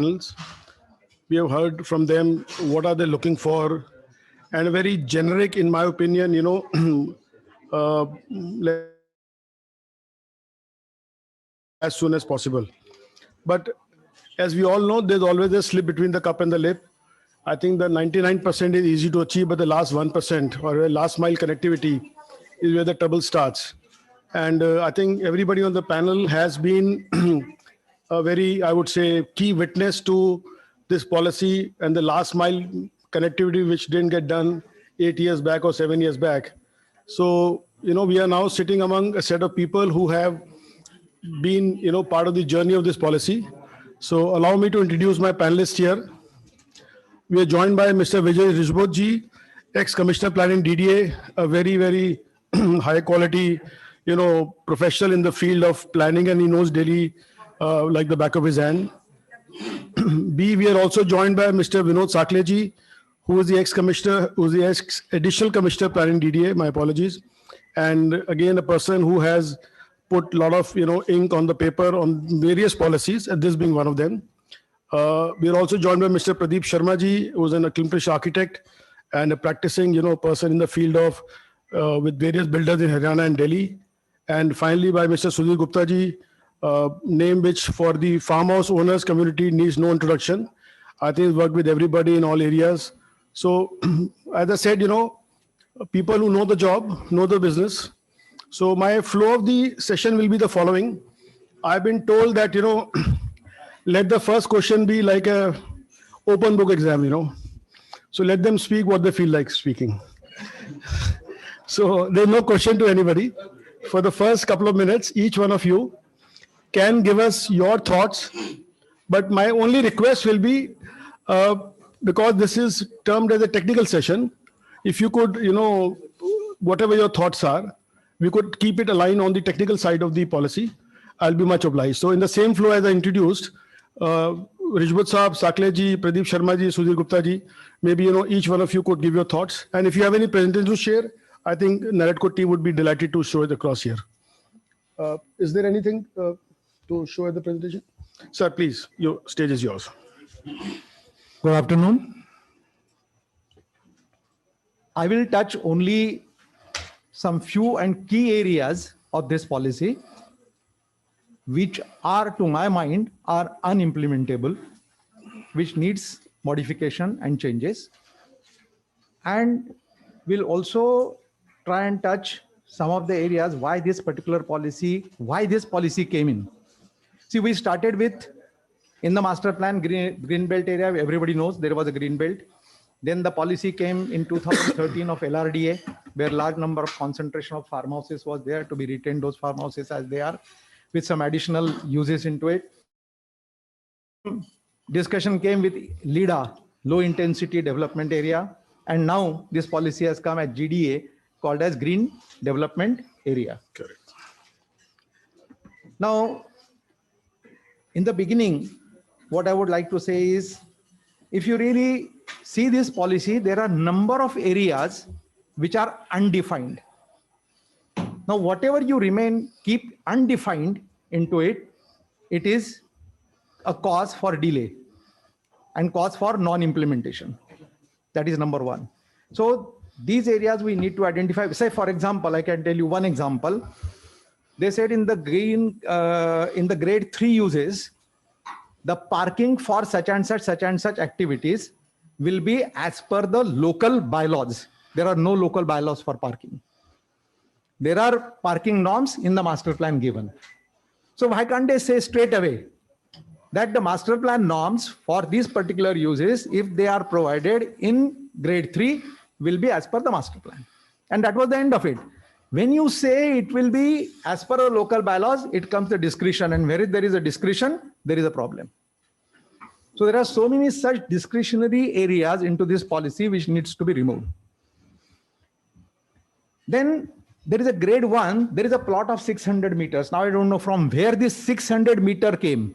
panels. We have heard from them what are they looking for, and a very generic, in my opinion, as soon as possible. But as we all know, there's always a slip between the cup and the lip. I think the 99% is easy to achieve, but the last 1% or last mile connectivity is where the trouble starts. And I think everybody on the panel has been a very, I would say, key witness to this policy and the last mile connectivity, which didn't get done 8 years back or 7 years back. So, we are now sitting among a set of people who have been, part of the journey of this policy. So allow me to introduce my panelists here. We are joined by Mr. Vijay Rijbodji, ex-Commissioner Planning DDA, a very, very high quality, professional in the field of planning, and he knows Delhi like the back of his hand. B, we are also joined by Mr. Vinod Sakleji, who is the ex-commissioner, who is the ex-additional commissioner planning DDA, my apologies. And again, a person who has put a lot of, ink on the paper on various policies, and this being one of them. We are also joined by Mr. Pradeep Sharma ji, who is an accomplished architect and a practicing, person in the field of with various builders in Haryana and Delhi. And finally, by Mr. Sudhir Gupta ji, name which for the farmhouse owners community needs no introduction. I think he's worked with everybody in all areas. So, as I said, people who know the job, know the business. So my flow of the session will be the following. I've been told that, let the first question be like a open book exam, So let them speak what they feel like speaking. So there's no question to anybody. For the first couple of minutes, each one of you can give us your thoughts. But my only request will be, because this is termed as a technical session, if you could, whatever your thoughts are, we could keep it aligned on the technical side of the policy. I'll be much obliged. So in the same flow as I introduced, Rijbod Saab, Sakle ji, Pradeep Sharma ji, Sudhir Gupta ji, maybe, each one of you could give your thoughts. And if you have any presentations to share, I think NAREDCO team would be delighted to show it across here. Is there anything to show at the presentation? Sir, please, your stage is yours. Good afternoon. I will touch only some few and key areas of this policy, which are, to my mind, are unimplementable, which needs modification and changes. And we'll also try and touch some of the areas why this policy came in. See, we started with, in the master plan, green belt area, everybody knows there was a green belt. Then the policy came in 2013 of LRDA, where large number of concentration of farmhouses was there to be retained, those farmhouses as they are, with some additional uses into it. Discussion came with LIDA, low intensity development area. And now this policy has come at GDA, called as Green Development Area. Correct. Now, in the beginning, what I would like to say is, if you really see this policy, there are a number of areas which are undefined. Now, whatever you keep undefined into it, it is a cause for delay and cause for non-implementation. That is number one. So these areas we need to identify. Say, for example, I can tell you one example. They said in the grade 3 uses, the parking for such and such activities will be as per the local bylaws. There are no local bylaws for parking. There are parking norms in the master plan given. So why can't they say straight away that the master plan norms for these particular uses, if they are provided in grade 3, will be as per the master plan? And that was the end of it. When you say it will be as per the local bylaws, it comes to discretion, and where there is a discretion, there is a problem. So there are so many such discretionary areas into this policy which needs to be removed. Then there is a grade 1, there is a plot of 600 meters. Now I don't know from where this 600 meter came.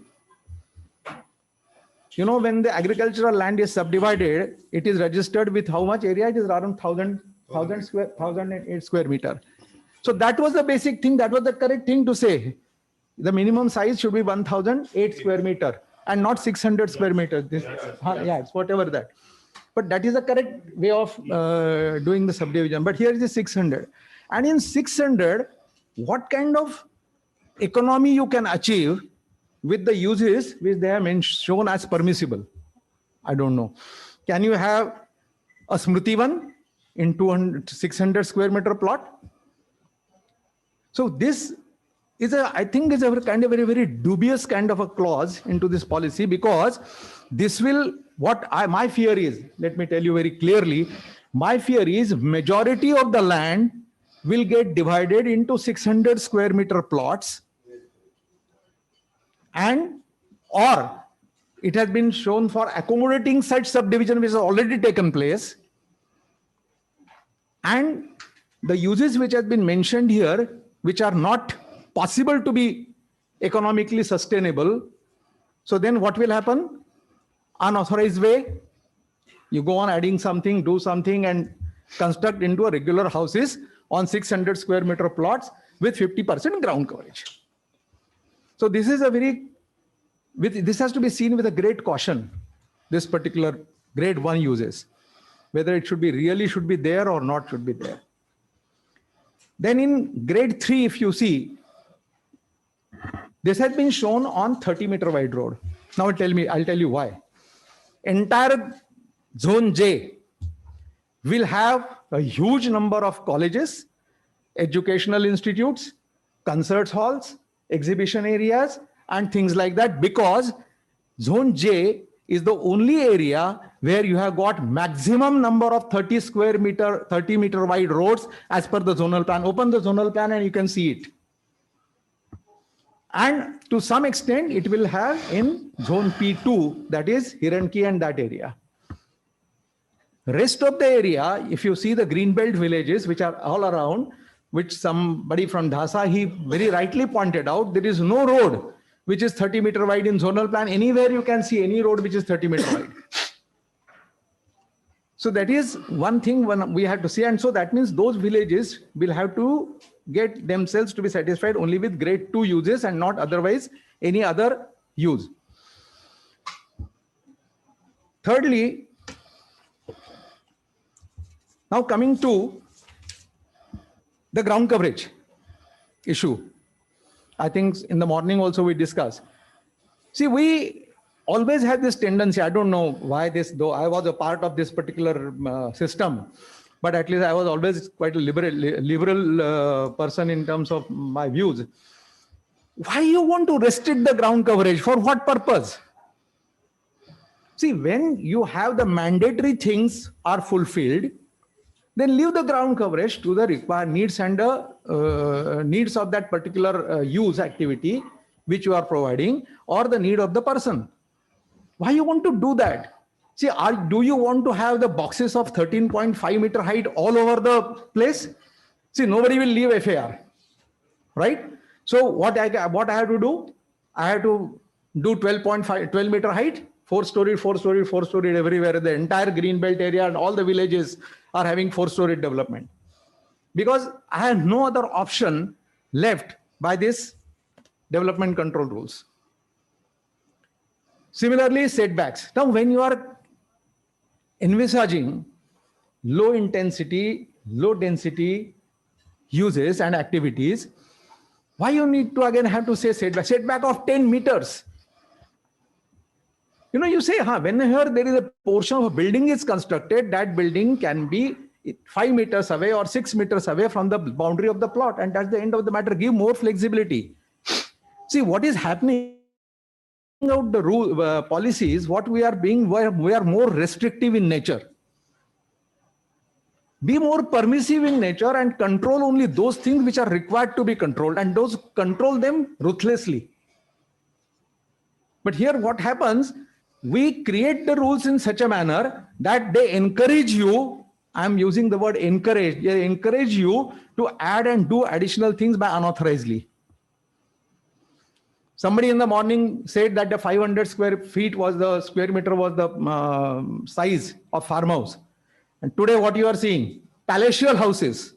When the agricultural land is subdivided, it is registered with how much area? It is around 1008 square meter. So that was the basic thing. That was the correct thing to say. The minimum size should be 1008 square meter. and not 600 square meters. Yeah, it's whatever that. But that is the correct way of doing the subdivision. But here it is 600. And in 600, what kind of economy you can achieve with the uses which they have shown as permissible? I don't know. Can you have a Smritivan in 600 square meter plot? So this is I think is a kind of very dubious kind of a clause into this policy, because this will, my fear is, let me tell you very clearly, my fear is majority of the land will get divided into 600 square meter plots, and or it has been shown for accommodating such subdivision which has already taken place, and the uses which has been mentioned here, which are not possible to be economically sustainable. So then what will happen? Unauthorized way, you go on adding something, do something, and construct into a regular houses on 600 square meter plots with 50% ground coverage. So this is this has to be seen with a great caution, this particular grade 1 uses, whether it should be there or not should be there. Then in grade 3, if you see, this has been shown on 30-meter wide road. Now I'll tell you why. Entire zone J will have a huge number of colleges, educational institutes, concert halls, exhibition areas, and things like that, because zone J is the only area where you have got maximum number of 30-meter wide roads as per the zonal plan. Open the zonal plan and you can see it. And to some extent, it will have in zone P2, that is Hiranki and that area. Rest of the area, if you see the greenbelt villages, which are all around, which somebody from Dhasa, he very rightly pointed out, there is no road which is 30-meter wide in zonal plan. Anywhere you can see any road which is 30-meter wide. So that is one thing we have to see. And so that means those villages will have to get themselves to be satisfied only with grade 2 uses and not otherwise any other use. Thirdly, now coming to the ground coverage issue. I think in the morning also we discussed. See, we always have this tendency, I don't know why this, though I was a part of this particular system, but at least I was always quite a liberal person in terms of my views. Why you want to restrict the ground coverage? For what purpose? See, when you have the mandatory things are fulfilled, then leave the ground coverage to the required needs and needs of that particular use activity which you are providing, or the need of the person. Why you want to do that? See, do you want to have the boxes of 13.5 meter height all over the place? See, nobody will leave FAR, right? So what I have to do? I have to do 12 meter height, 4-story everywhere. The entire greenbelt area and all the villages are having 4-story development, because I have no other option left by this development control rules. Similarly, setbacks. Now, when you are envisaging low intensity, low density uses and activities, why you need to again have to say setback of 10 meters? You know, you say, whenever there is a portion of a building is constructed, that building can be 5 meters away or 6 meters away from the boundary of the plot. And that's the end of the matter. Give more flexibility. See, what is happening out the rule policies, what we are more restrictive in nature. Be more permissive in nature and control only those things which are required to be controlled, and those control them ruthlessly. But here what happens, we create the rules in such a manner that they encourage you, I'm using the word encourage, they encourage you to add and do additional things by unauthorizedly. Somebody in the morning said that the 500 square feet was the square meter was the size of farmhouse. And today what you are seeing, palatial houses,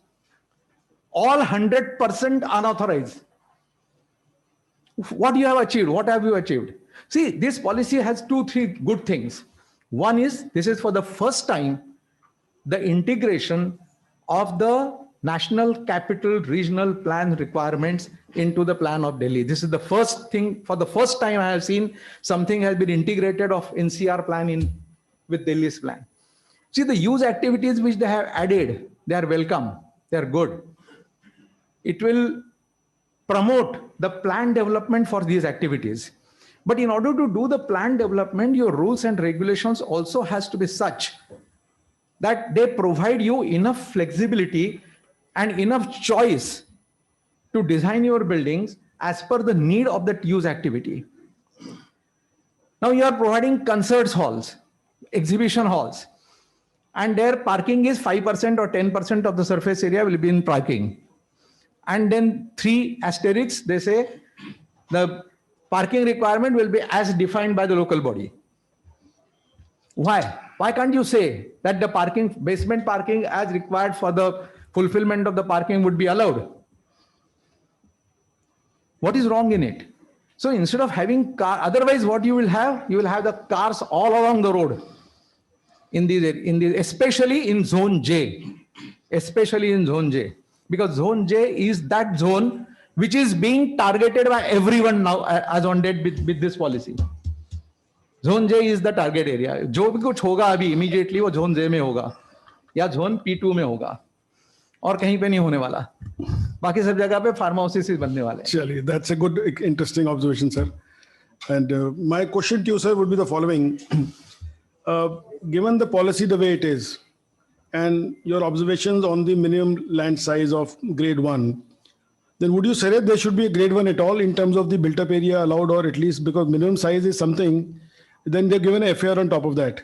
all 100% unauthorized. What you have achieved? What have you achieved? See, this policy has 2-3 good things. One is, this is for the first time, the integration of the national capital regional plan requirements into the plan of Delhi. This is the first thing. For the first time I have seen something has been integrated of NCR plan in with Delhi's plan. See, the use activities which they have added, they are welcome, they are good. It will promote the plan development for these activities. But in order to do the plan development, your rules and regulations also has to be such that they provide you enough flexibility and enough choice to design your buildings as per the need of that use activity. Now you are providing concerts halls, exhibition halls, and their parking is 5% or 10% of the surface area will be in parking. And then 3 asterisks, they say the parking requirement will be as defined by the local body. Why? Why can't you say that the parking, basement parking as required for the fulfillment of the parking would be allowed? What is wrong in it? So instead of having car, otherwise what you will have the cars all along the road in these, especially in zone J, because zone J is that zone which is being targeted by everyone now as on date with this policy. Zone J is the target area. जो भी कुछ होगा अभी immediately वो zone J में होगा या zone P2 में होगा और कहीं पे नहीं होने वाला. बाकी सब जगह पे फार्म हाउसेस बनने वाले हैं. Actually, that's a good, interesting observation, sir. And my question to you, sir, would be the following. Given the policy the way it is, and your observations on the minimum land size of grade 1, then would you say that there should be a grade 1 at all in terms of the built-up area allowed, or at least because minimum size is something, then they're given a FAR on top of that.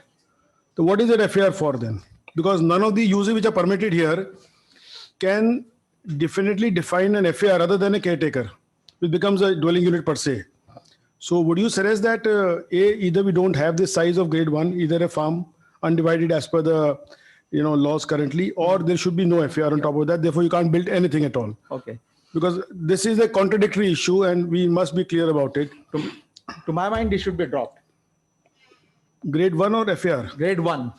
So what is that FAR for then? Because none of the uses which are permitted here can definitely define an FAR other than a caretaker, which becomes a dwelling unit per se. So would you suggest that either we don't have this size of grade 1, either a farm undivided as per the laws currently, or there should be no FAR on top of that. Therefore, you can't build anything at all. Okay. Because this is a contradictory issue, and we must be clear about it. To my mind, it should be dropped. Grade 1 or FAR? Grade 1.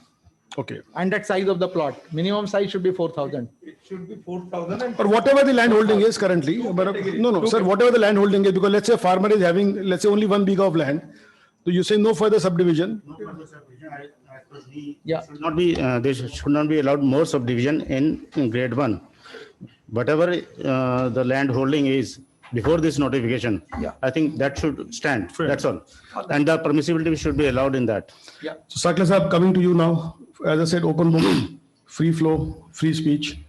Okay. And that size of the plot, minimum size should be 4,000. It should be 4,000. Or whatever the land holding is currently. But no, sir, whatever the land holding is, because let's say a farmer is having, let's say, only 1 bighah of land. So you say no further subdivision. No further subdivision. As per me, Yeah. should not be, they should not be allowed more subdivision in grade 1. Whatever the land holding is before this notification, Yeah. I think that should stand. That's all. And the permissibility should be allowed in that. Yeah. So Sakla Sahab, coming to you now. As I said, open book, free flow, free speech.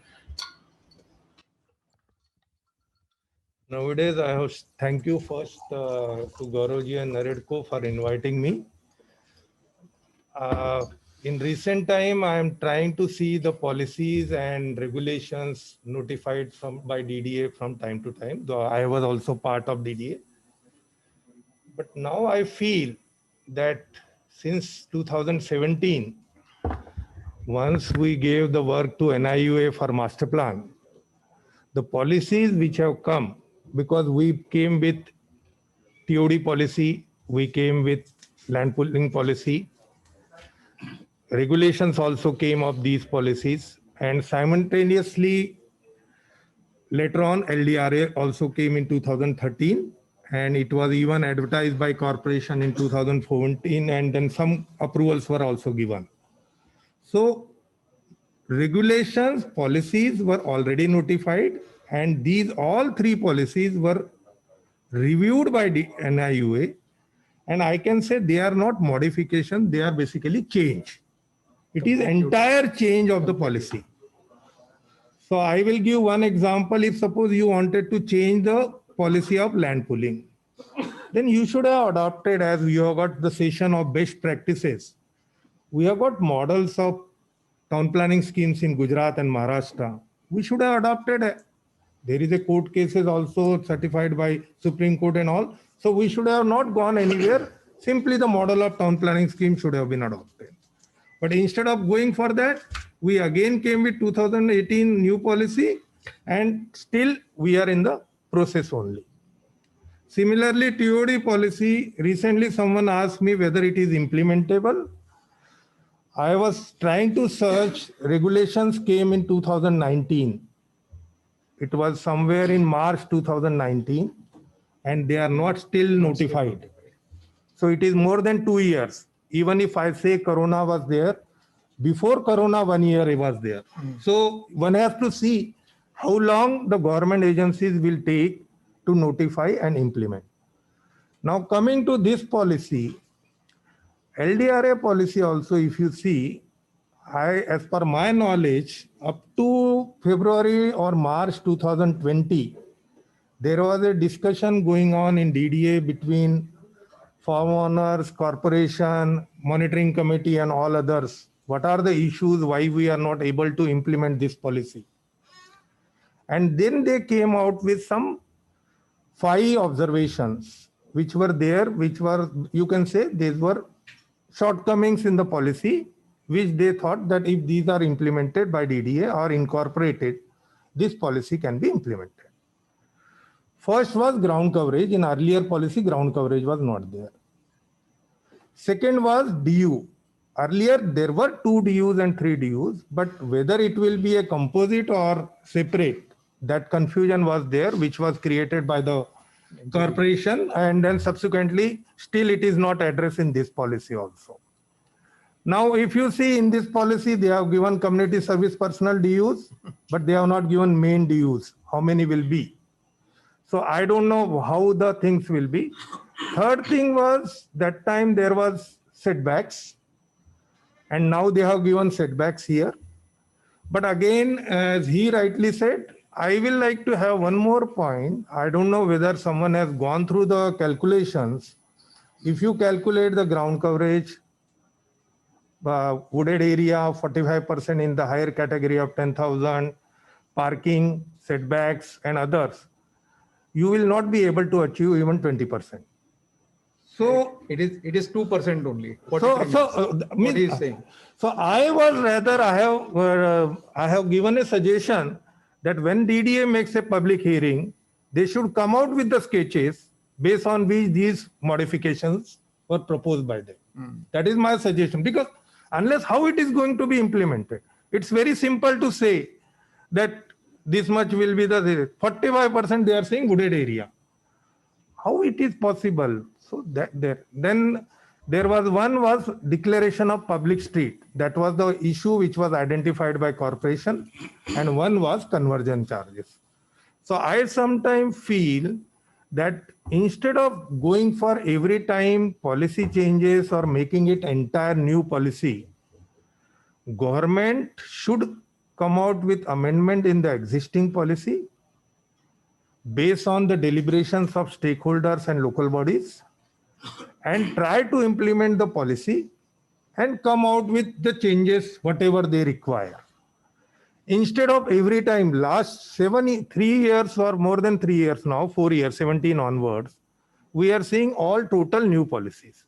Nowadays, I have thank you first to Gauravji and Naredko for inviting me. In recent time, I am trying to see the policies and regulations notified by DDA from time to time, though I was also part of DDA. But now I feel that since 2017, once we gave the work to NIUA for master plan, the policies which have come, because we came with TOD policy, we came with land pooling policy, regulations also came of these policies, and simultaneously later on LDRA also came in 2013, and it was even advertised by corporation in 2014, and then some approvals were also given. So regulations, policies were already notified, and these all 3 policies were reviewed by the NIUA, and I can say they are not modification, they are basically change. It is entire change of the policy. So I will give one example. If suppose you wanted to change the policy of land pooling, then you should have adopted, as we have got the session of best practices. We have got models of town planning schemes in Gujarat and Maharashtra. We should have adopted. There is a court cases also certified by Supreme Court and all. So we should have not gone anywhere. Simply the model of town planning scheme should have been adopted. But instead of going for that, we again came with 2018 new policy, and still we are in the process only. Similarly, TOD policy, recently someone asked me whether it is implementable. I was trying to search, regulations came in 2019. It was somewhere in March 2019, and they are not still notified. So it is more than 2 years. Even if I say Corona was there, before Corona, 1 year it was there. So one has to see how long the government agencies will take to notify and implement. Now coming to this policy, LDRA policy also, if you see, as per my knowledge, up to February or March 2020, there was a discussion going on in DDA between farm owners, corporation, monitoring committee, and all others. What are the issues why we are not able to implement this policy? And then they came out with some 5 observations which were there, which were, you can say, these were shortcomings in the policy, which they thought that if these are implemented by DDA or incorporated, this policy can be implemented. First was ground coverage. In earlier policy, ground coverage was not there. Second was DU. Earlier, there were 2 DUs and 3 DUs, but whether it will be a composite or separate, that confusion was there, which was created by the corporation, and then subsequently, still it is not addressed in this policy also. Now, if you see in this policy, they have given community service personnel DUs, but they have not given main DUs. How many will be? So I don't know how the things will be. Third thing was, that time there was setbacks, and now they have given setbacks here. But again, as he rightly said, I will like to have one more point. I don't know whether someone has gone through the calculations. If you calculate the ground coverage, wooded area 45% in the higher category of 10,000, parking, setbacks, and others, you will not be able to achieve even 20%. So It is 2% only. what What he is saying. So I was rather, I have given a suggestion that when DDA makes a public hearing, they should come out with the sketches based on which these modifications were proposed by them. That is my suggestion, because unless how it is going to be implemented, it's very simple to say that this much will be the 45% they are saying wooded area. How it is possible? So that then there was one was declaration of public street. That was the issue which was identified by corporation, and one was conversion charges. So I sometimes feel that instead of going for every time policy changes or making it entire new policy, government should come out with amendment in the existing policy based on the deliberations of stakeholders and local bodies, and try to implement the policy and come out with the changes whatever they require. Instead of every time, last 3 years or more than 3 years now, 4 years, 17 onwards, we are seeing all total new policies.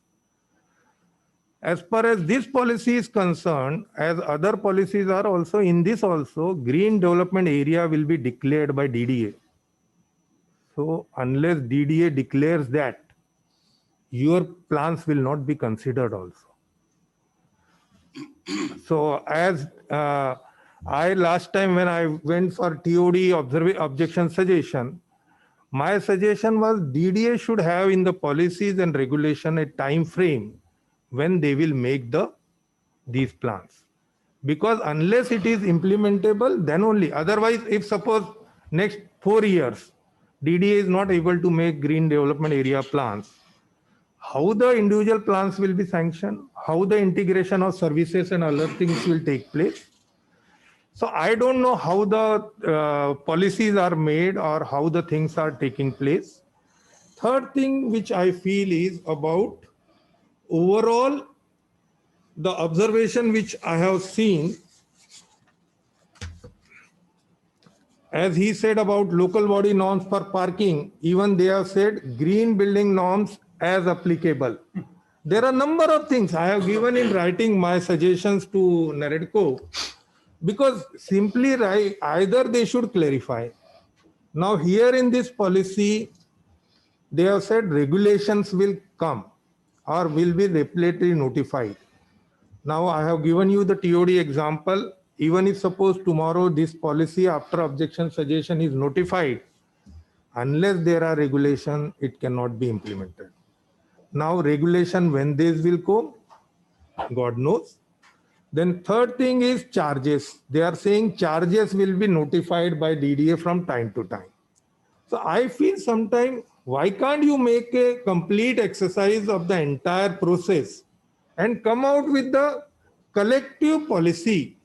As far as this policy is concerned, as other policies are also, in this also, green development area will be declared by DDA. So unless DDA declares that, your plans will not be considered also. So as I last time when I went for TOD objection suggestion, my suggestion was DDA should have in the policies and regulation a time frame when they will make these plans. Because unless it is implementable, then only. Otherwise, if suppose next 4 years, DDA is not able to make green development area plans, how the individual plans will be sanctioned, how the integration of services and other things will take place. So I don't know how the policies are made or how the things are taking place. Third thing which I feel is about overall the observation which I have seen, as he said about local body norms for parking, even they have said green building norms as applicable. There are a number of things I have given in writing my suggestions to NAREDCO, because simply either they should clarify. Now here in this policy, they have said regulations will come or will be regulatory notified. Now I have given you the TOD example. Even if suppose tomorrow this policy after objection suggestion is notified, unless there are regulation, it cannot be implemented. Now regulation, when this will come, God knows. Then third thing is charges. They are saying charges will be notified by DDA from time to time. So I feel sometime, why can't you make a complete exercise of the entire process and come out with the collective policy?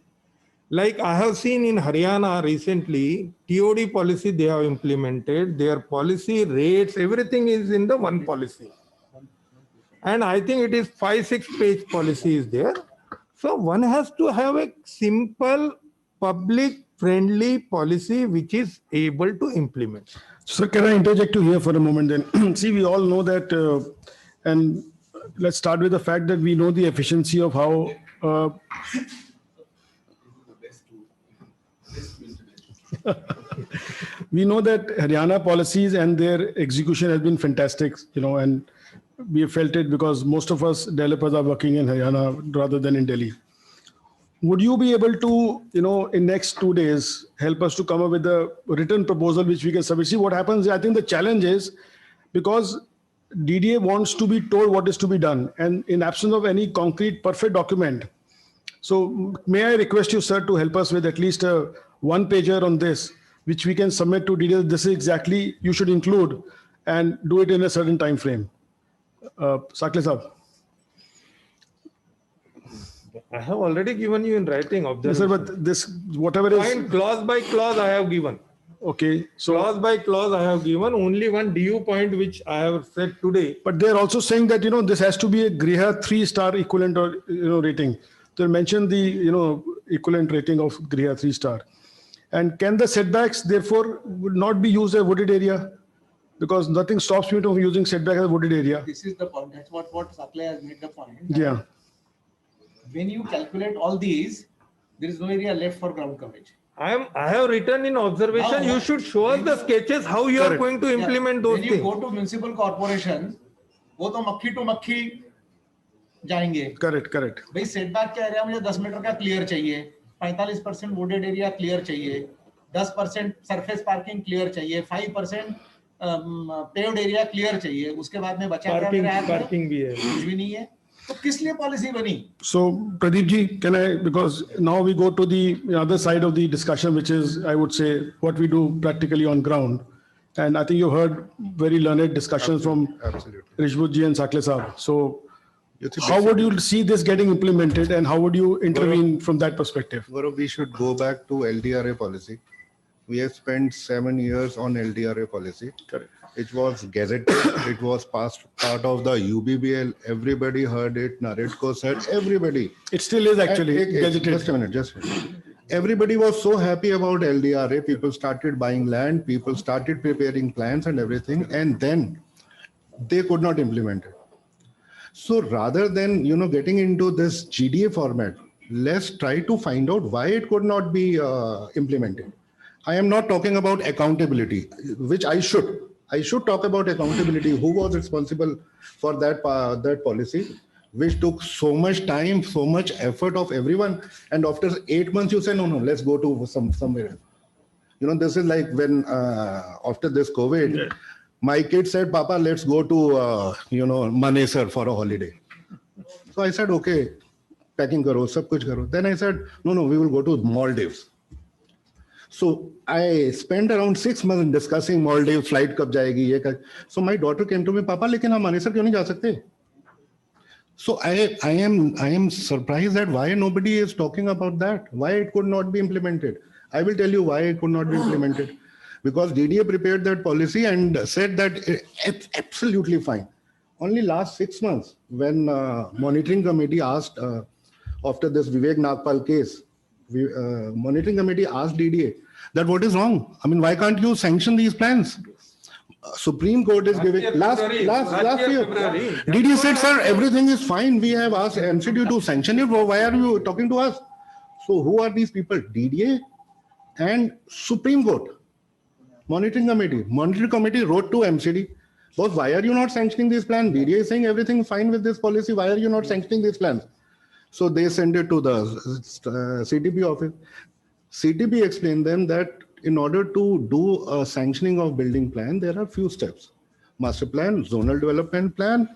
Like I have seen in Haryana recently, TOD policy they have implemented, their policy rates, everything is in the one policy. And I think it is 5-6 page policy is there. So one has to have a simple, public friendly policy which is able to implement. Sir, can I interject you here for a moment then? See, we all know that, and let's start with the fact that we know the efficiency of how we know that Haryana policies and their execution has been fantastic, and we have felt it because most of us developers are working in Haryana rather than in Delhi. Would you be able to, in next 2 days, help us to come up with a written proposal which we can submit? See, what happens, I think the challenge is because DDA wants to be told what is to be done, and in absence of any concrete, perfect document. So may I request you, sir, to help us with at least a one-pager on this, which we can submit to DDA. This is exactly you should include and do it in a certain time frame. Sakle Saab. I have already given you in writing of Yes, sir, but this, whatever is, Point clause by clause I have given. okay, so, Clause by clause I have given only one DU point which I have said today. but they're also saying that, this has to be a Griha 3-star equivalent or, rating. They mentioned the, equivalent rating of Griha 3-star. And can the setbacks therefore would not be used as a wooded area? Because nothing stops me from using setback as a wooded area. This is the point. That's what Sakle has made the point. Yeah, When you calculate all these, there is no area left for ground coverage. I have written in observation. Now, You should show us the sketches how you are Correct. going to implement Yeah, those when you things. go to municipal corporation, वो तो मक्खी to मक्खी जाएंगे. correct. भाई setback का area मुझे 10 metre का clear चाहिए, 45% वुडेड एरिया क्लियर चाहिए, 10% सरफेस पार्किंग क्लियर चाहिए, 5% पेव्ड एरिया क्लियर चाहिए. उसके बाद में बचा क्या मेरा हाथ में? Parking भी है. कुछ भी नहीं है. तो किस लिए पॉलिसी बनी? So Pradeep ji, can I, because now we go to the other side of the discussion, which is, I would say, what we do practically on ground. And I think you heard very learned discussions from Absolutely. Rishbut ji and Sakle Saab. So You see, how would you see this getting implemented and how would you intervene from that perspective? Gaurav, we should go back to LDRA policy. We have spent 7 years on LDRA policy. Correct. It was gazetted, it was passed part of the UBBL. Everybody heard it. Naredko said, everybody. It still is actually Just gazetted. a minute, just a minute. Everybody was so happy about LDRA. People started buying land, people started preparing plans and everything, and then they could not implement it. So rather than, getting into this GDA format, let's try to find out why it could not be implemented. I am not talking about accountability, which I should. I should talk about accountability. Who was responsible for that policy, which took so much time, so much effort of everyone. And after 8 months, you say, no, let's go to somewhere else. This is like when after this COVID, my kid said, Papa, let's go to, Manesar for a holiday. So I said, okay, packing karo, sab kuch karo. Then I said, no, we will go to Maldives. So I spent around 6 months discussing Maldives, flight kab jayegi, ye kab. So my daughter came to me, Papa, lekin hum Manesar kyun nahi ja sakte? So I am surprised that why nobody is talking about that, why it could not be implemented. I will tell you why it could not be implemented. Because DDA prepared that policy and said that it's absolutely fine. Only last 6 months, when monitoring committee asked, after this Vivek Nagpal case, monitoring committee asked DDA that what is wrong? I mean, why can't you sanction these plans? Supreme Court is giving last year. DDA said, sir, everything is fine. We have asked MCD to sanction it. Why are you talking to us? So who are these people? DDA and Supreme Court. Monitoring committee wrote to MCD Boss, why are you not sanctioning these plans? DDA is saying everything fine with this policy. Why are you not sanctioning these plans? So they send it to the CTP office. CTP explained them that in order to do a sanctioning of building plan, there are few steps: master plan, zonal development plan,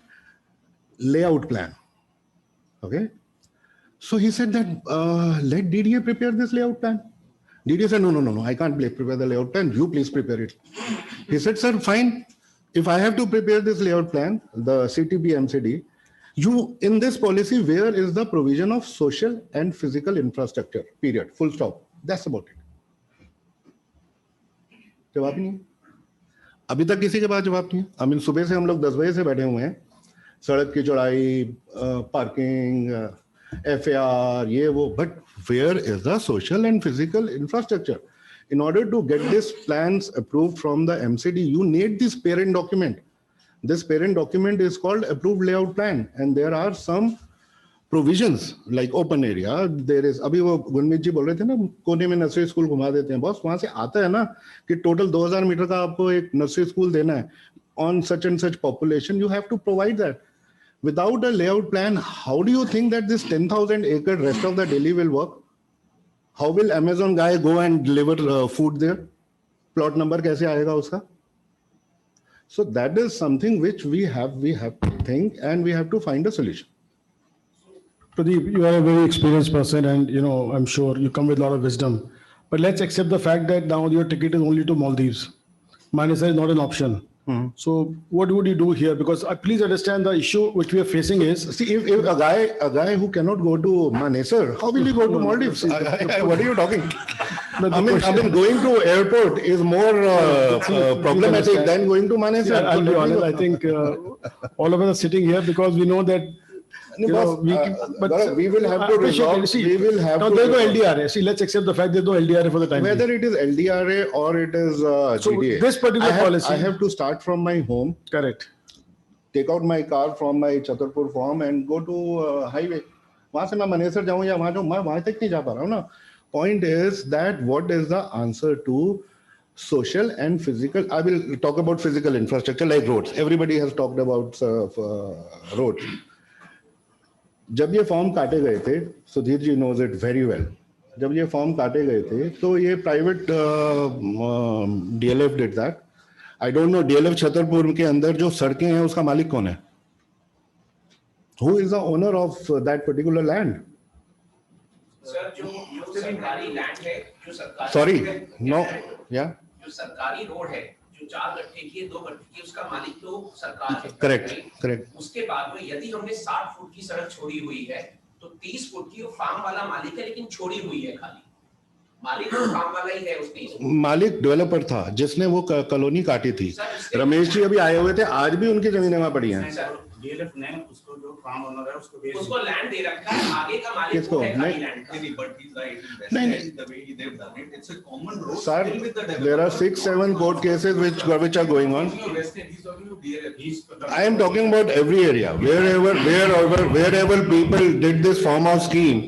layout plan. Okay. So he said that let DDA prepare this layout plan. DDA said, no, I can't prepare the layout plan. You please prepare it. He said, sir, fine. If I have to prepare this layout plan, the CTP MCD, you in this policy, where is the provision of social and physical infrastructure? Period. Full stop. That's about it. जवाब नहीं है अभी तक किसी के पास जवाब नहीं है आई मीन सुबह से हम लोग 10 बजे से बैठे हुए हैं सड़क की चौड़ाई पार्किंग FAR ये वो but where is the social and physical infrastructure in order to get these plans approved from the MCD you need this parent document is called approved layout plan and there are some provisions like open area there is अभी वो गुरमीत जी बोल रहे थे ना कोने में nursery school घुमा देते हैं बॉस वहां से आता है ना कि टोटल 2000 मीटर का आपको एक नर्सरी स्कूल देना है on such and such population you have to provide that without a layout plan how do you think that this 10,000 acre rest of the Delhi will work how will Amazon guy go and deliver food there plot number कैसे आएगा उसका so that is something which we have to think and we have to find a solution. Pradeep, you are a very experienced person and, you know, I'm sure you come with a lot of wisdom. But let's accept the fact that now your ticket is only to Maldives. Manesar is not an option. So what would you do here? Because please understand the issue which we are facing is... See, if a guy who cannot go to Manesar, how will he go to Maldives? What are you talking? I mean, going to airport is more problematic than going to Manesar. I'll be honest, I think all of us are sitting here because we know that we will have to resolve. See, now there's no LDRA. See, let's accept the fact there's no LDRA for the time. Whether it is LDRA or it is GDA. This particular policy. I have to start from my home. Correct. Take out my car from my Chaturpur farm and go to highway. वहां से मैं मनेसर जाऊं या वहां जाऊं मैं वहां तक नहीं जा पा रहा हूं ना. Point is that what is the answer to social and physical? I will talk about physical infrastructure like roads. Everybody has talked about roads. जब ये फॉर्म काटे गए थे Sudhir ji knows it very well जब ये फॉर्म काटे गए थे तो ये private DLF did that I don't no DLF Chhatarpur के अंदर जो सड़कें हैं उसका मालिक कौन है who is the owner of that particular land sir जो सरकारी लैंड है जो सरकारी सॉरी नो या जो सरकारी रोड है जो 4 गट्ठे की 2 गट्ठे की उसका मालिक तो सरकार है करेक्ट उसके बाद में यदि हमने 60 फुट की सड़क छोड़ी हुई है तो 30 फुट की वो फार्म वाला मालिक है लेकिन छोड़ी हुई है खाली मालिक तो फार्म वाला ही है उसने मालिक डेवलपर था जिसने वो कॉलोनी काटी थी रमेश जी अभी आए हुए थे आज भी उनकी जमीनें वहां पड़ी हैं DLF ने उसको जो फार्म ओनर है उसको लैंड दे रखा है आगे का मालिक वो है खाली लैंड का but he's right in नहीं the way they've done it it's a common road sir still with the developer. there are 6-7 court cases which are going on He's talking to DLF I am talking about every area wherever people did this form of scheme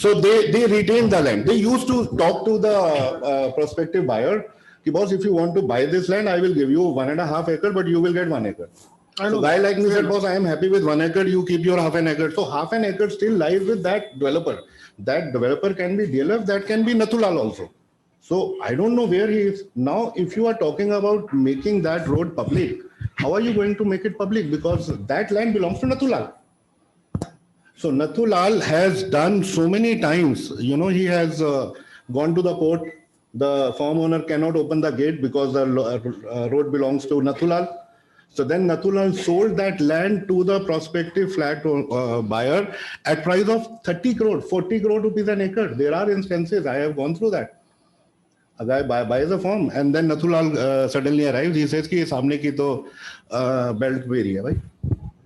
so they retained the land they used to talk to the prospective buyer ki boss if you want to buy this land I will give you 1.5 acre but you will get 1 acre so guy like me said boss I am happy with 1 acre you keep your half an acre so half an acre still lies with that developer can be DLF that can be Nathulal also so I don't know where he is now if you are talking about making that road public how are you going to make it public because that land belongs to Nathulal so Nathulal has done so many times you know he has gone to the court the farm owner cannot open the gate because the road belongs to Nathulal so then Nathulal sold that land to the prospective flat buyer at price of 30 crore 40 crore rupees an acre there are instances I have gone through that a guy buys a farm and then Nathulal suddenly arrives he says कि ये सामने की तो belt पे area भाई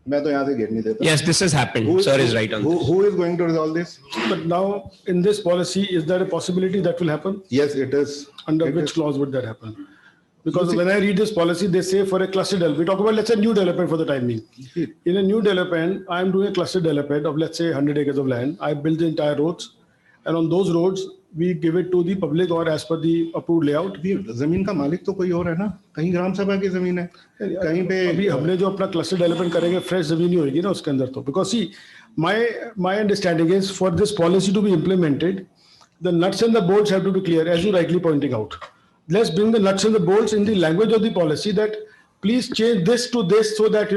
मैं तो यहाँ से गेट नहीं देता Yes, this has happened. Sir is right on this. who is going to resolve this But now in this policy, is there a possibility that will happen? yes it is Under which clause would that happen? Because when I read this policy, they say for a cluster development, we talk about, let's say, new development for the time being. In a new development, I'm doing a cluster development of, let's say, 100 acres of land. I build the entire roads. And on those roads, we give it to the public or as per the approved layout. जमीन का मालिक तो कोई और है ना, कहीं ग्राम सभा की जमीन है, कहीं पे अभी हमने जो अपना क्लस्टर डेवलपमेंट करेंगे फ्रेश जमीन ही होगी ना उसके अंदर तो, because see my understanding is for this policy to be implemented, the nuts and the bolts have to be clear, as you rightly pointing out. Let's bring the nuts and the bolts in the language of the policy that please change this to this so that,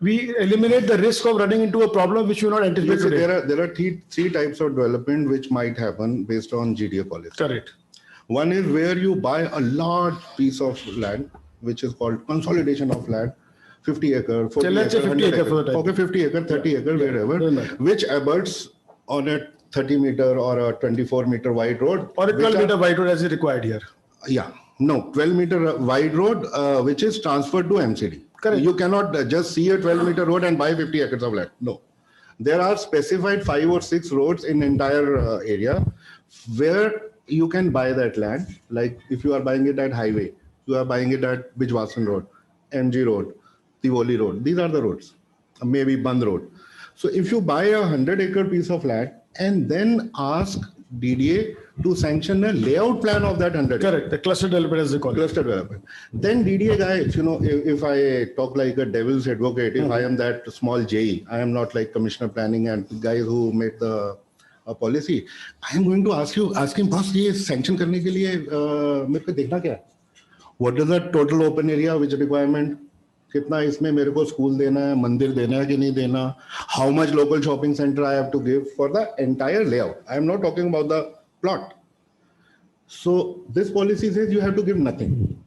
we eliminate the risk of running into a problem which we not anticipate Let's say today. there are three types of development which might happen based on GDA policy. Correct. One is where you buy a large piece of land, which is called consolidation of land, 50 acre, 40 let's say acre, 50 100 acre for the time. Okay, 50 acre, 30 acre, wherever, doesn't matter. which abuts on a 30 meter or a 24 meter wide road. Or a which 12 are- meter wide road as is required here. Yeah, no, 12 meter wide road, which is transferred to MCD. Correct. You cannot just see a 12 meter road and buy 50 acres of land. No. There are specified 5 or 6 roads in entire area where you can buy that land. Like if you are buying it at highway, you are buying it at Bijwasan Road, MG Road, Tivoli Road. These are the roads. Maybe Band Road. So if you buy a 100-acre piece of land and then ask DDA to sanction a layout plan of that 100 acre. Correct. The cluster development as they call it. Cluster development. Then DDA guys, if I talk like a devil's advocate, if I am that small JE, I am not like commissioner planning and guys who made the policy, I am going to ask him, boss, ये sanction करने के लिए मेरे को देखना क्या है? What is the total open area, which requirement? कितना इसमें मेरे को स्कूल देना है, मंदिर देना है कि नहीं देना? How much local shopping center I have to give for the entire layout? I am not talking about the plot. So this policy says you have to give nothing.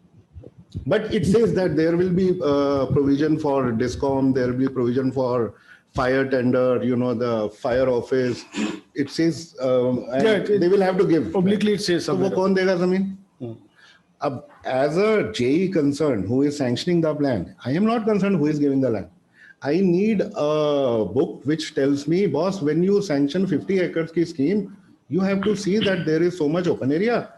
But it says that there will be provision for DISCOM, there will be provision for fire tender, the fire office. It says they will have to give. Obliquely it says So वो somewhere. कौन देगा जमीन? As a JE concerned who is sanctioning the plan, I am not concerned who is giving the land. I need a book which tells me, boss, when you sanction 50 acres ki scheme, you have to see that there is so much open area.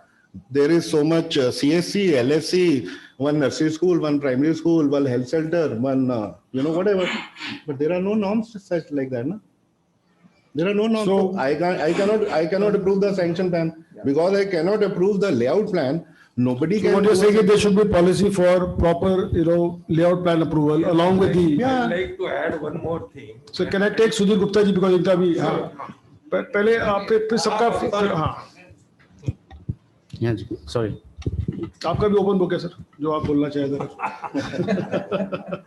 There is so much CSC, LSC, one nursery school, one primary school, one health center, one, whatever. But there are no norms such like that. No? There are no norms. So- So I cannot approve the sanction plan because I cannot approve the layout plan. Nobody So can. what you're do saying a- is there should be policy for proper, layout plan approval along with the. I'd like to add one more thing. So can I take Sudhir Gupta ji because इनका भी हाँ पहले आप फिर सबका हाँ Yeah, ji. Sorry. आपका भी ओपन बुक है सर जो आप बोलना चाहे जरा.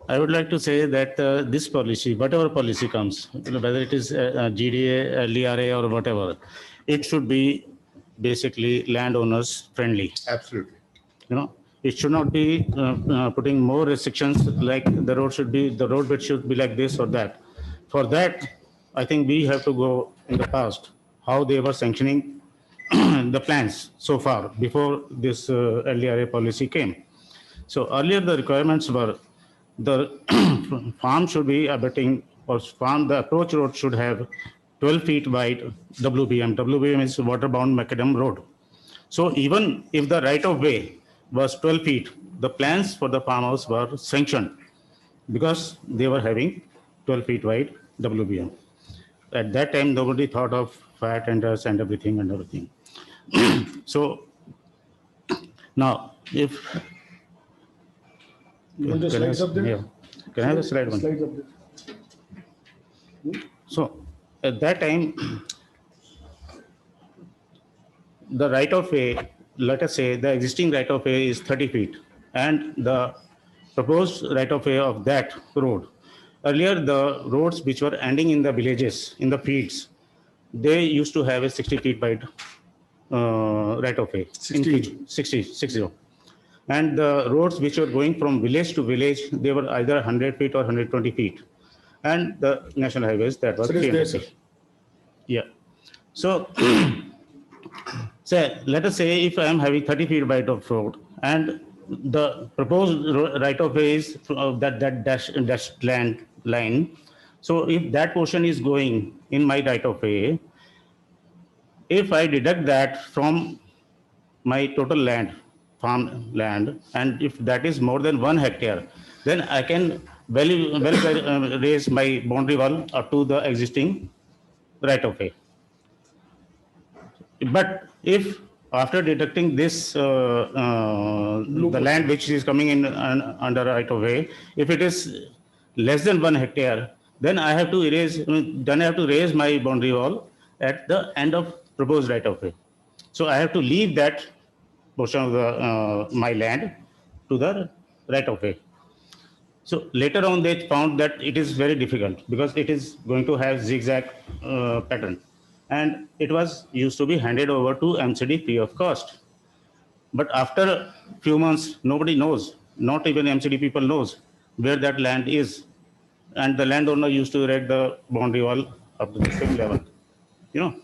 I would like to say that this policy, whatever policy comes, whether it is GDA, LDRA or whatever, it should be basically landowners friendly. Absolutely. It should not be putting more restrictions like the road bit should be like this or that. For that, I think we have to go in the past, how they were sanctioning the plans so far before this LDRA policy came. So earlier the requirements were the farm should be abutting or the approach road should have 12 feet wide WBM. WBM is waterbound macadam road. So even if the right of way was 12 feet, the plans for the farmhouse were sanctioned because they were having 12 feet wide WBM. At that time, nobody thought of fire tenders and everything. So now, if You want the can I slides up there? yeah. Can I have a slide one? Slides up there. So at that time, the right of way, let us say the existing right of way is 30 feet and the proposed right of way of that road. Earlier, the roads which were ending in the villages, in the fields, they used to have a 60 feet wide right of way. 60. And the roads which were going from village to village, they were either 100 feet or 120 feet. And the national highways, that was So it is 300 there, sir. feet. Yeah. So, let us say if I am having 30 feet wide of road and the proposed right of way is that dashed land line. So if that portion is going in my right of way, if I deduct that from my total land, farm land, and if that is more than 1 hectare, then I can raise my boundary wall up to the existing right of way. But if after deducting this, the land which is coming in under right of way, if it is less than 1 hectare, then I have to raise my boundary wall at the end of proposed right of way. So I have to leave that portion of the my land to the right of way. So later on, they found that it is very difficult because it is going to have zigzag pattern, and it was used to be handed over to MCD free of cost. But after a few months, nobody knows, not even MCD people knows where that land is, and the landowner used to erect the boundary wall up to the same level, you know.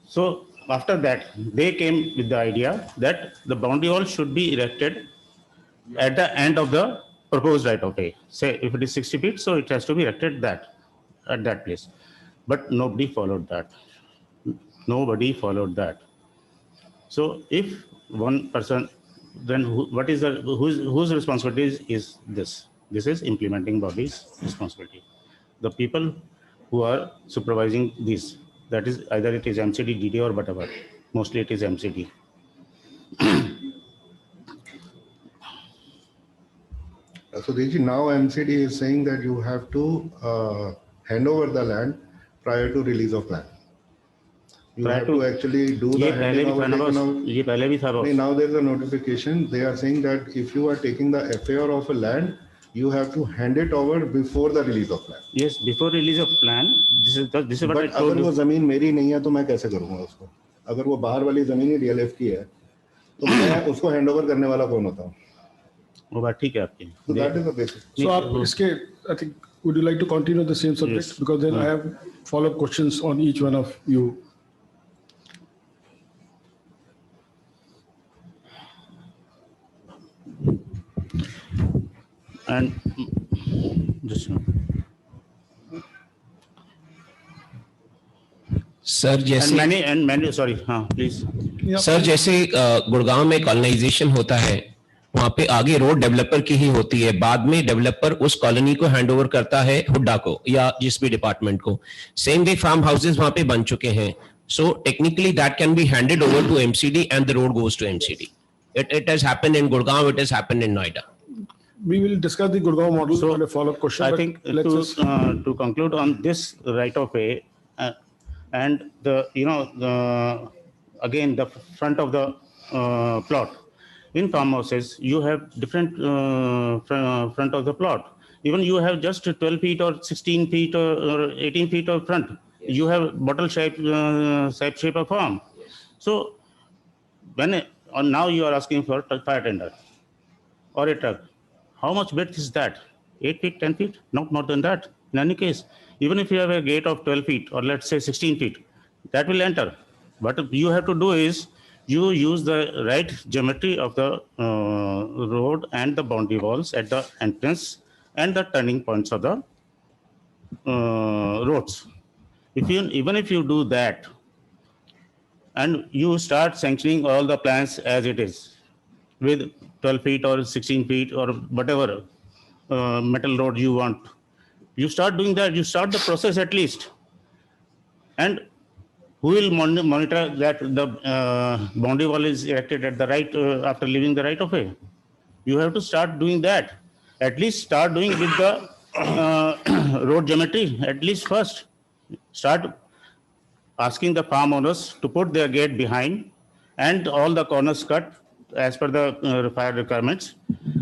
So after that, they came with the idea that the boundary wall should be erected at the end of the proposed right of way. Say if it is 60 feet, so it has to be erected at that place. But nobody followed that. Nobody followed that. So if one person, then what is the whose responsibility is this? This is implementing body's responsibility. The people who are supervising this, that is either it is MCD, DD or whatever. Mostly it is MCD. So Deji, now MCD is saying that you have to hand over the land prior to release of plan. You have to actually do the handing over. Now there is a notification. They are saying that if you are taking the FAR of a land, you have to hand it over before the release of plan. Yes, before release of plan. This is what I But told अगर you. वो जमीन मेरी नहीं है तो मैं कैसे करूँगा उसको? अगर वो बाहर वाली जमीन ही DLF की है, तो मैं उसको हैंड ओवर करने वाला कौन होता हूँ? वो बात ठीक है आपकी. So that is the basis. So आप इसके, I think, would you like to continue the same subject? Yes. Because then I have follow-up questions on each one of you. And just sir जैसे many sorry हाँ please. Sir जैसे गुड़गांव में colonisation होता है, वहां पे आगे रोड डेवलपर की ही होती है, बाद में डेवलपर उस कॉलोनी को हैंड ओवर करता है हुड्डा को या जिस भी डिपार्टमेंट को. सेम वे फार्म हाउसेस वहां पे बन चुके हैं. So technically that can be handed over to MCD and the road goes to MCD. It has happened in Gurgaon, it has happened in Noida. We will discuss the Gurgaon model So, on a follow-up question. I but think let's just, to conclude on this right of way, and again the front of the plot in farmhouses, you have different front of the plot. Even you have just 12 feet or 16 feet or 18 feet of front. You have bottle shape of farm. So when now you are asking for fire tender or a truck, how much width is that? 8 feet, 10 feet? Not more than that. In any case, even if you have a gate of 12 feet or let's say 16 feet, that will enter. What you have to do is you use the right geometry of the road and the boundary walls at the entrance and the turning points of the roads. Even if you do that and you start sanctioning all the plans as it is with 12 feet or 16 feet or whatever metal road you want, you start doing that, you start the process at least. And who will monitor that the boundary wall is erected at the right after leaving the right of way? You have to start doing that. At least start doing with the road geometry, at least first. Start asking the farm owners to put their gate behind and all the corners cut as per the fire requirements.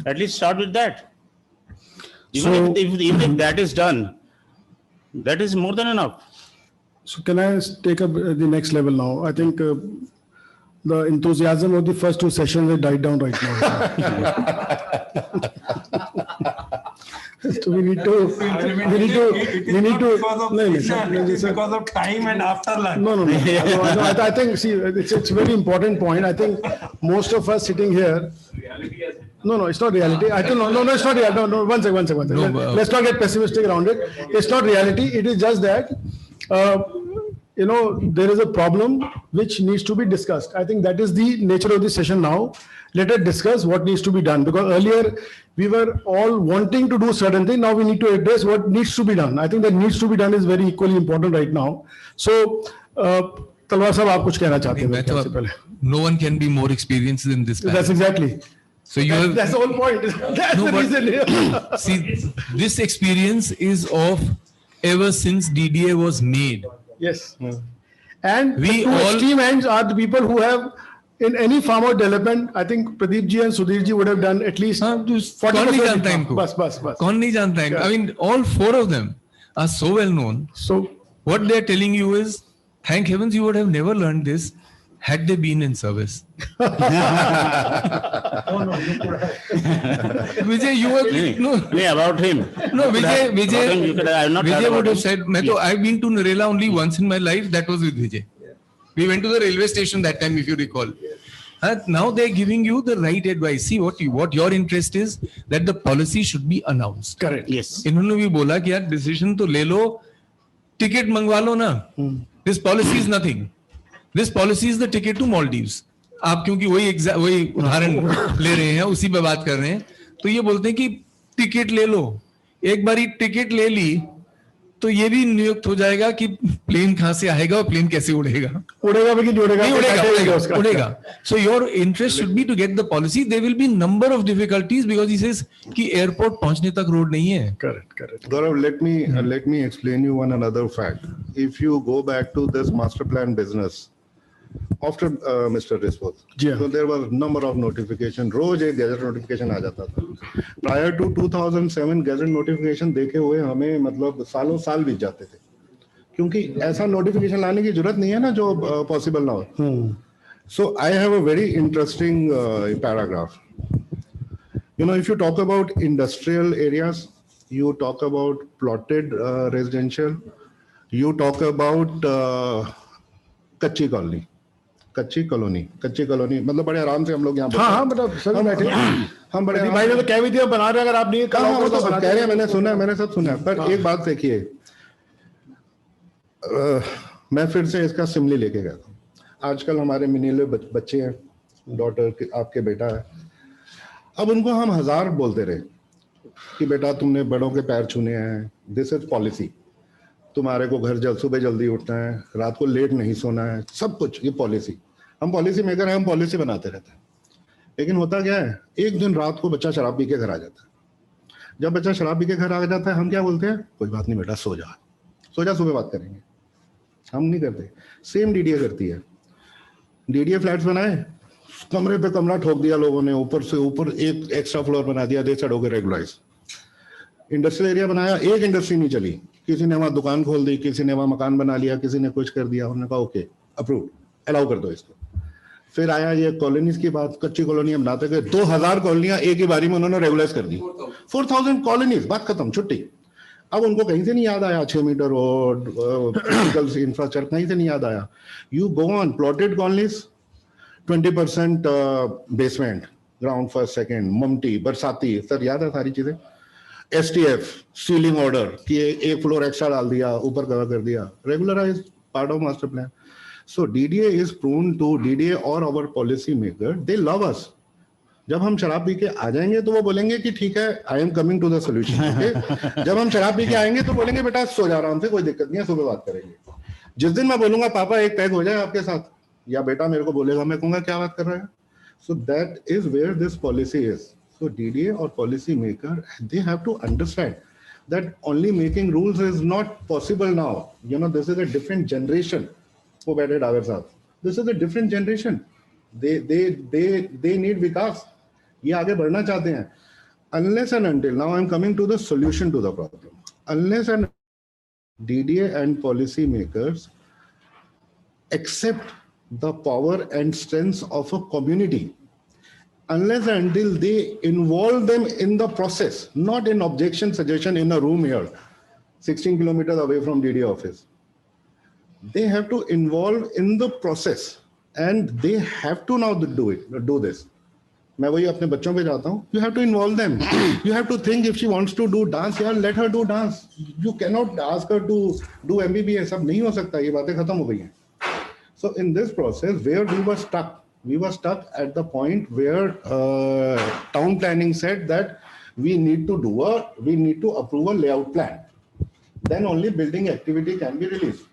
At least start with that. Even if that is done, that is more than enough. so can I take up the next level now? I think the enthusiasm of the first two sessions has died down right now. So we need to. Because of time and after lunch. No. I think, see, it's a very important point. I think most of us sitting here. No, it's not reality. I don't know. No, it's not reality. No, one second. Let's not get pessimistic around it. It's not reality. It is just that there is a problem which needs to be discussed. I think that is the nature of the session now. Let us discuss what needs to be done, because earlier we were all wanting to do certain things. Now we need to address what needs to be done. I think that needs to be done is very equally important right now. So, Talwar sahab, आप कुछ कहना चाहते हैं? सबसे पहले. No one can be more experienced in this. That's exactly. So you have, that's the whole point. That's No, the but- reason. see, this experience is of ever since DDA was made. Yes. And We the two all- extreme ends are the people who have, in any farm or development, I think Pradeep ji and Sudhir ji would have done at least हाँ, तो 40% कौन नहीं जानता काम. इनको? बस. कौन नहीं जानता है? I mean, all four of them are so well known. So, What they're telling you is, thank heavens you would have never learned this had they been in service. Vijay, you were no. About him. No, About him, you could have- I have not heard Vijay about would have him. said, I've been to Narela only once in my life, that was with Vijay. We went to the railway station that time, if you recall. Now they're giving you the right advice. See, what your interest is, that the policy should be announced. correct. Yes. इन्होंने भी बोला कि यार decision तो ले लो, ticket मंगवा लो ना. This policy is nothing. This policy is the ticket to Maldives. आप क्योंकि वही उदाहरण ले रहे हैं, उसी पे बात कर रहे हैं, तो ये बोलते हैं कि टिकट ले लो. एक बारी टिकट ले ली तो ये भी नियुक्त हो जाएगा कि प्लेन कहां से आएगा और प्लेन कैसे उड़ेगा. उड़ेगा भी कि नहीं उड़ेगा? नहीं उड़ेगा उड़ेगा, उड़ेगा. So your interest should be to get the policy. There will be number of difficulties because he says कि एयरपोर्ट पहुंचने तक रोड नहीं है. Correct. Gaurav, let me explain you one another fact. If you go back to this master plan business, after Mr. Riswat, Yeah. so there was number of notification. रोज एक gadget notification आ जाता था. Prior to 2007 gadget notification देखे हुए हमें मतलब सालों साल बीत जाते थे, क्योंकि ऐसा नोटिफिकेशन लाने की जरूरत नहीं है ना जो पॉसिबल ना हो. So I have a very interesting paragraph. If you talk about industrial areas, you talk about plotted residential, you talk about कच्ची कॉलोनी मतलब बड़े आराम से हम लोग यहाँ हाँ, मतलब सभी बैठे. हम बड़े प्रदीप भाई ने तो कह भी दिया, बना रहे, अगर आप नहीं हाँ, वो तो बनाते. कह रहे हैं, मैंने सब सुना है. पर एक बात देखिए, मैं फिर से इसका सिमली लेके गया था. आजकल हमारे मिनीले बच्चे हैं, डॉटर आपके बेटा है. अब उनको हम 1000 बोलते रहे कि बेटा तुमने बड़ों के पैर छूने हैं, दिस इज पॉलिसी, तुम्हारे को घर सुबह जल्दी उठना है, रात को लेट नहीं सोना है, सब कुछ ये पॉलिसी. हम पॉलिसी मेकर हैं, हम पॉलिसी बनाते रहते हैं. लेकिन होता क्या है, एक दिन रात को बच्चा शराब पी के घर आ जाता है. जब बच्चा शराब पी के घर आ जाता है, हम क्या बोलते हैं, कोई बात नहीं बेटा, सो जा सुबह बात करेंगे. हम नहीं करते. सेम डीडीए करती है. डीडीए फ्लैट्स बनाए, कमरे पे कमरा ठोक दिया लोगों ने, ऊपर से ऊपर एक एक्स्ट्रा फ्लोर बना दिया, they said okay regularise. Industrial area बनाया, एक इंडस्ट्री नहीं चली, किसी ने वहां दुकान खोल दी, किसी ने वहां मकान बना लिया, किसी ने कुछ कर दिया. उन्होंने कहा ओके अप्रूव, अलाउ कर दो इसको. फिर आया ये कॉलोनीज की बात, कच्ची कॉलोनियां बनाते गए, 2000 कॉलोनियां एक ही बारी में उन्होंने रेगुलाइज कर दी. 4000 कॉलोनीज, बात खत्म, छुट्टी. अब उनको कहीं से नहीं याद आया 6 मीटर रोड, इंफ्रास्ट्रक्चर कहीं से नहीं याद आया. You go on plotted colonies, 20% basement, ground first second, ममटी, बरसाती, सर याद है सारी चीजें. STF सीलिंग ऑर्डर कि एक फ्लोर एक्स्ट्रा डाल दिया, ऊपर कवर कर दिया, regularise part of master plan. So DDA is prone to, DDA और our policy maker, they love us. जब हम शराब पी के आ जाएंगे तो वो बोलेंगे कि ठीक है, I am coming to the solution. जब हम शराब पी के आएंगे तो बोलेंगे बेटा सो जा आराम से, कोई दिक्कत नहीं है, सुबह बात करेंगे. जिस दिन मैं बोलूंगा पापा एक पैग हो जाए आपके साथ, या बेटा मेरे को बोलेगा, मैं कहूंगा क्या बात कर रहा है. So that is where this policy is. So DDA or policy maker, they have to understand that only making rules is not possible now. This is a different generation. Who बैठे डावर साहब, this is a different generation. They need विकास. ये आगे बढ़ना चाहते हैं. Unless and until, now I'm coming to the solution to the problem. Unless and DDA and policy makers accept the power and strength of a community, unless and until they involve them in the process, not in objection suggestion in a room here, 16 kilometers away from DDA office. They have to involve in the process, and they have to now do this. मैं वही अपने बच्चों पे जाता हूँ. You have to involve them. You have to think if she wants to do dance, यार let her do dance. You cannot ask her to do MBBS. सब नहीं हो सकता. ये बातें खत्म हो गई हैं. So in this process, where we were stuck at the point where town planning said that we need to approve a layout plan. Then only building activity can be released.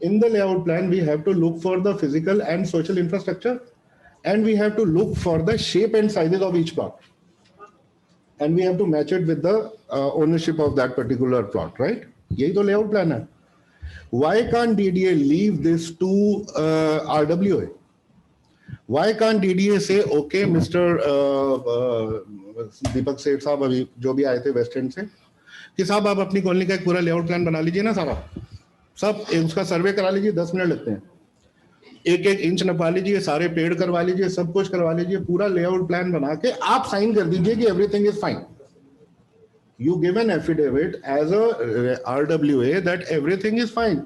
In the layout plan, we have to look for the physical and social infrastructure, and we have to look for the shape and sizes of each plot. And we have to match it with the ownership of that particular plot, right? Yahi to layout plan hai. Why can't DDA leave this to RWA? Why can't DDA say, okay, Mr. Deepak Seth साहब अभी जो भी आए थे waste and से कि साहब आप अपनी कॉलोनी का एक पूरा लेआउट प्लान बना लीजिए ना सारा सब उसका सर्वे करा लीजिए 10 मिनट लगते हैं एक एक इंच नपा लीजिए सारे पेड़ करवा लीजिए सब कुछ करवा लीजिए पूरा लेआउट प्लान बना के आप साइन कर दीजिए कि everything is fine you give an affidavit as a RWA that everything is fine.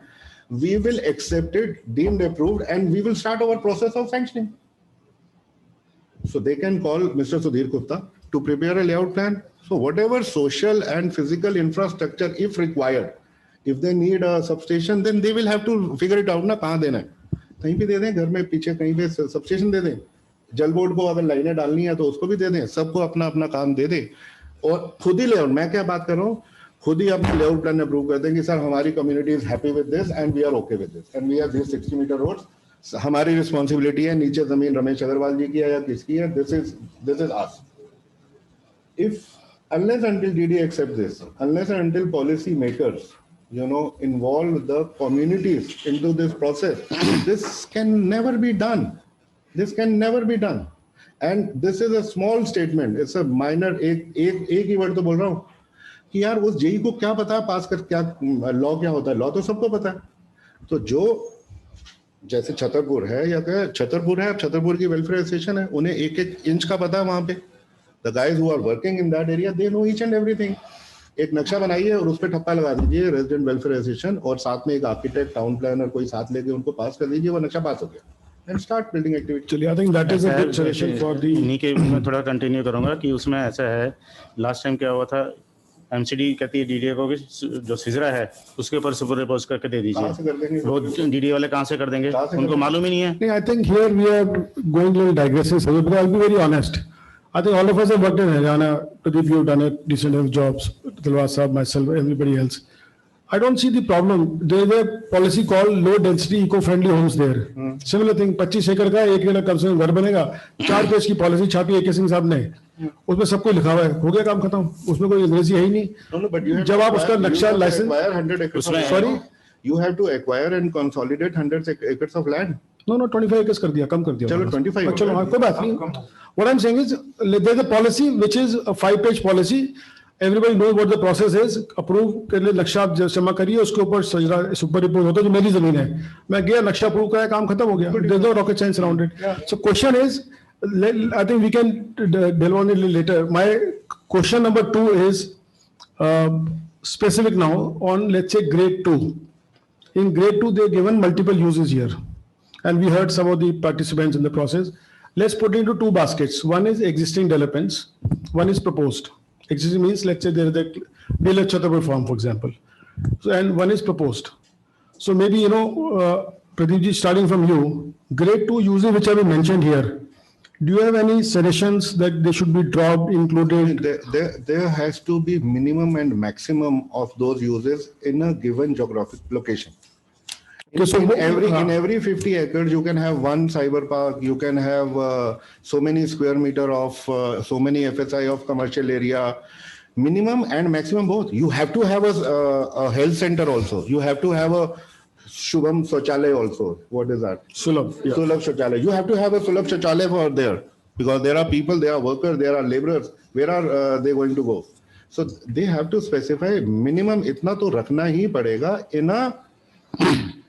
We will accept it, deemed approved, and we will start our process of sanctioning. So they can call Mr. Sudhir Gupta to prepare a layout plan. So whatever social and physical infrastructure, if required, if they need a substation, then they will have to figure it out. ना कहाँ देना है? कहीं भी दे दें, घर में पीछे कहीं पे substation दे दें. जल बोर्ड को अगर लाइनें डालनी है तो उसको भी दे दें. सबको अपना अपना काम दे दें. और खुद ही लेआउट मैं क्या बात कर रहा हूँ खुद ही अपने लेआउट प्लान अप्रूव कर देंगे सर हमारी community is happy with this and we are okay with this and we have this 60 metre roads हमारी रिस्पांसिबिलिटी है नीचे जमीन रमेश अग्रवाल जी की है या किसकी है this is as if unless until DD accept this unless and until policy makers involve the communities into this process this can never be done and this is a small statement it's a minor एक ही word तो बोल रहा हूँ कि यार उस JEE को क्या पता है पास कर क्या लॉ क्या होता है लॉ तो सबको पता है तो जो जैसे छतरपुर है या छतरपुर की वेलफेयर एसोसिएशन है उन्हें एक एक इंच का पता है वहां पे the guys who are working in that area they know each and everything एक नक्शा बनाइए और उस पर ठप्पा लगा दीजिए रेजिडेंट वेलफेयर एसोसिएशन और साथ में एक आर्किटेक्ट टाउन प्लानर कोई साथ लेके उनको पास कर दीजिए वो नक्शा पास हो गया and start building activity. Actually, I think that is a good suggestion for the. इन्हीं के मैं थोड़ा कंटिन्यू करूंगा कि उसमें ऐसा है लास्ट टाइम क्या हुआ था एमसीडी कहती है डीडीए को कि जो सिजरा है उसके ऊपर सुपर रिपोज करके दे दीजिए वो डीडीए वाले कहाँ से कर देंगे उनको मालूम ही नहीं है. I think here we are going little digressive, but I'll be very honest. I think all of us have worked in Haryana. Pradeep, you've done a decent enough jobs. Talwar Saab, myself, everybody else. I don't see the problem. There is a policy called low density eco-friendly homes there. Similar thing, 25 एकड़ का एक एकड़ कम से कम घर बनेगा 4 page की policy छापी AK Singh साहब ने उसमें सब कुछ लिखा हुआ है हो गया काम खत्म उसमें कोई अंग्रेजी है ही नहीं जब आप उसका नक्शा licence sorry you have to acquire and consolidate 100 acres of land. No, 25 acres कर दिया कम कर दिया चलो 25 चलो हाँ कोई बात नहीं What I'm saying is there is a policy which is a 5-page policy. Everybody knows what the process is. Approve कर ले नक्शा आप जमा करिए उसके ऊपर सजरा सुपर रिपोर्ट होता है जो मेरी जमीन है मैं गया नक्शा अप्रूव कराया काम खत्म हो गया there's no rocket science around it. So question is I think we can delve on it a little later. My question number 2 is specific now on let's say grade 2. In grade 2 they're given multiple uses here and we heard some of the participants in the process. Let's put it into 2 baskets. One is existing developments, one is proposed. Existing means let's say there is the Village Chhatarpur farm, for example. So, and one is proposed. So maybe, Pradeep ji, starting from you, grade 2 uses which have been mentioned here, do you have any suggestions that they should be dropped, included? There has to be minimum and maximum of those uses in a given geographic location. Okay, so in every 50 acres, you can have one cyber park, you can have so many square meter of so many FSI of commercial area, minimum and maximum both. You have to have a health center also. You have to have a Shubham Shauchalay also. What is that? Sulabh. Yeah. Sulabh Shauchalay. You have to have a Sulabh Shauchalay for there because there are people, there are workers, there are laborers. Where are they going to go? So they have to specify minimum itna to rakhna hi padega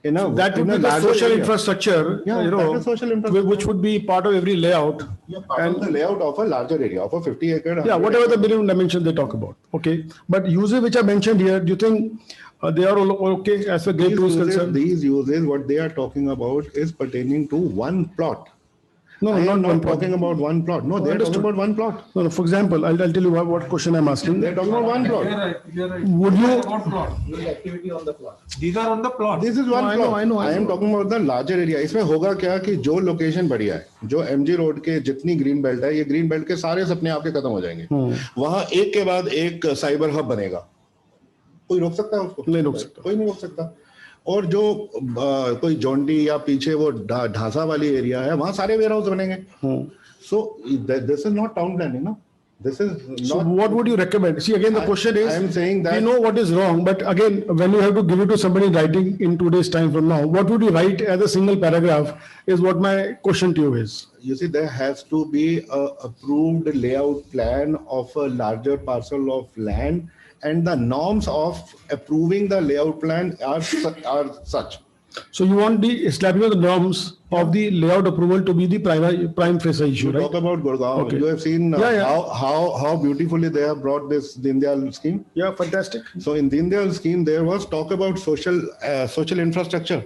that would be the social infrastructure, that is social infrastructure. which would be part of every layout. Yeah, part of the layout of a larger area, of a 50 acre. Yeah, whatever the minimum dimension they talk about. Okay. But uses which are mentioned here, do you think they are all okay as far as grade 2 is concerned? These uses, what they are talking about is pertaining to one plot. No, I not am one not plot. talking about one plot. No, they're talking about one plot. No, no, for example, I'll tell you what question I'm asking. They're talking about one plot. Would you, These are on the plot. This is one I know, plot. I know, I I am know. talking about the larger area. इसमें होगा क्या कि जो location बढ़िया है, जो MG road के जितनी ग्रीन बेल्ट है, ये ग्रीन बेल्ट के सारे सपने आपके खत्म हो जाएंगे. वहां एक के बाद एक साइबर हब बनेगा. कोई रोक सकता है उसको? नहीं रोक सकता. कोई नहीं रोक सकता. और जो कोई जोंडी या पीछे वो ढांसा वाली एरिया है, वहां सारे वेयर हाउस बनेंगे. So this is not town planning, no? This is so not. what would you recommend? See, again, the question is, I am saying that- we know what is wrong, but again, when you have to give it to somebody in writing in 2 days' time from now, what would you write as a single paragraph is what my question to you is. You see, there has to be a approved layout plan of a larger parcel of land, and the norms of approving the layout plan are such. So you want the establishment of the norms of the layout approval to be the prime facie issue, You right? talk about Gurgaon. Okay. You have seen Yeah. how beautifully they have brought this Deen Dayal scheme. Yeah, fantastic. So in Deen Dayal scheme, there was talk about social infrastructure.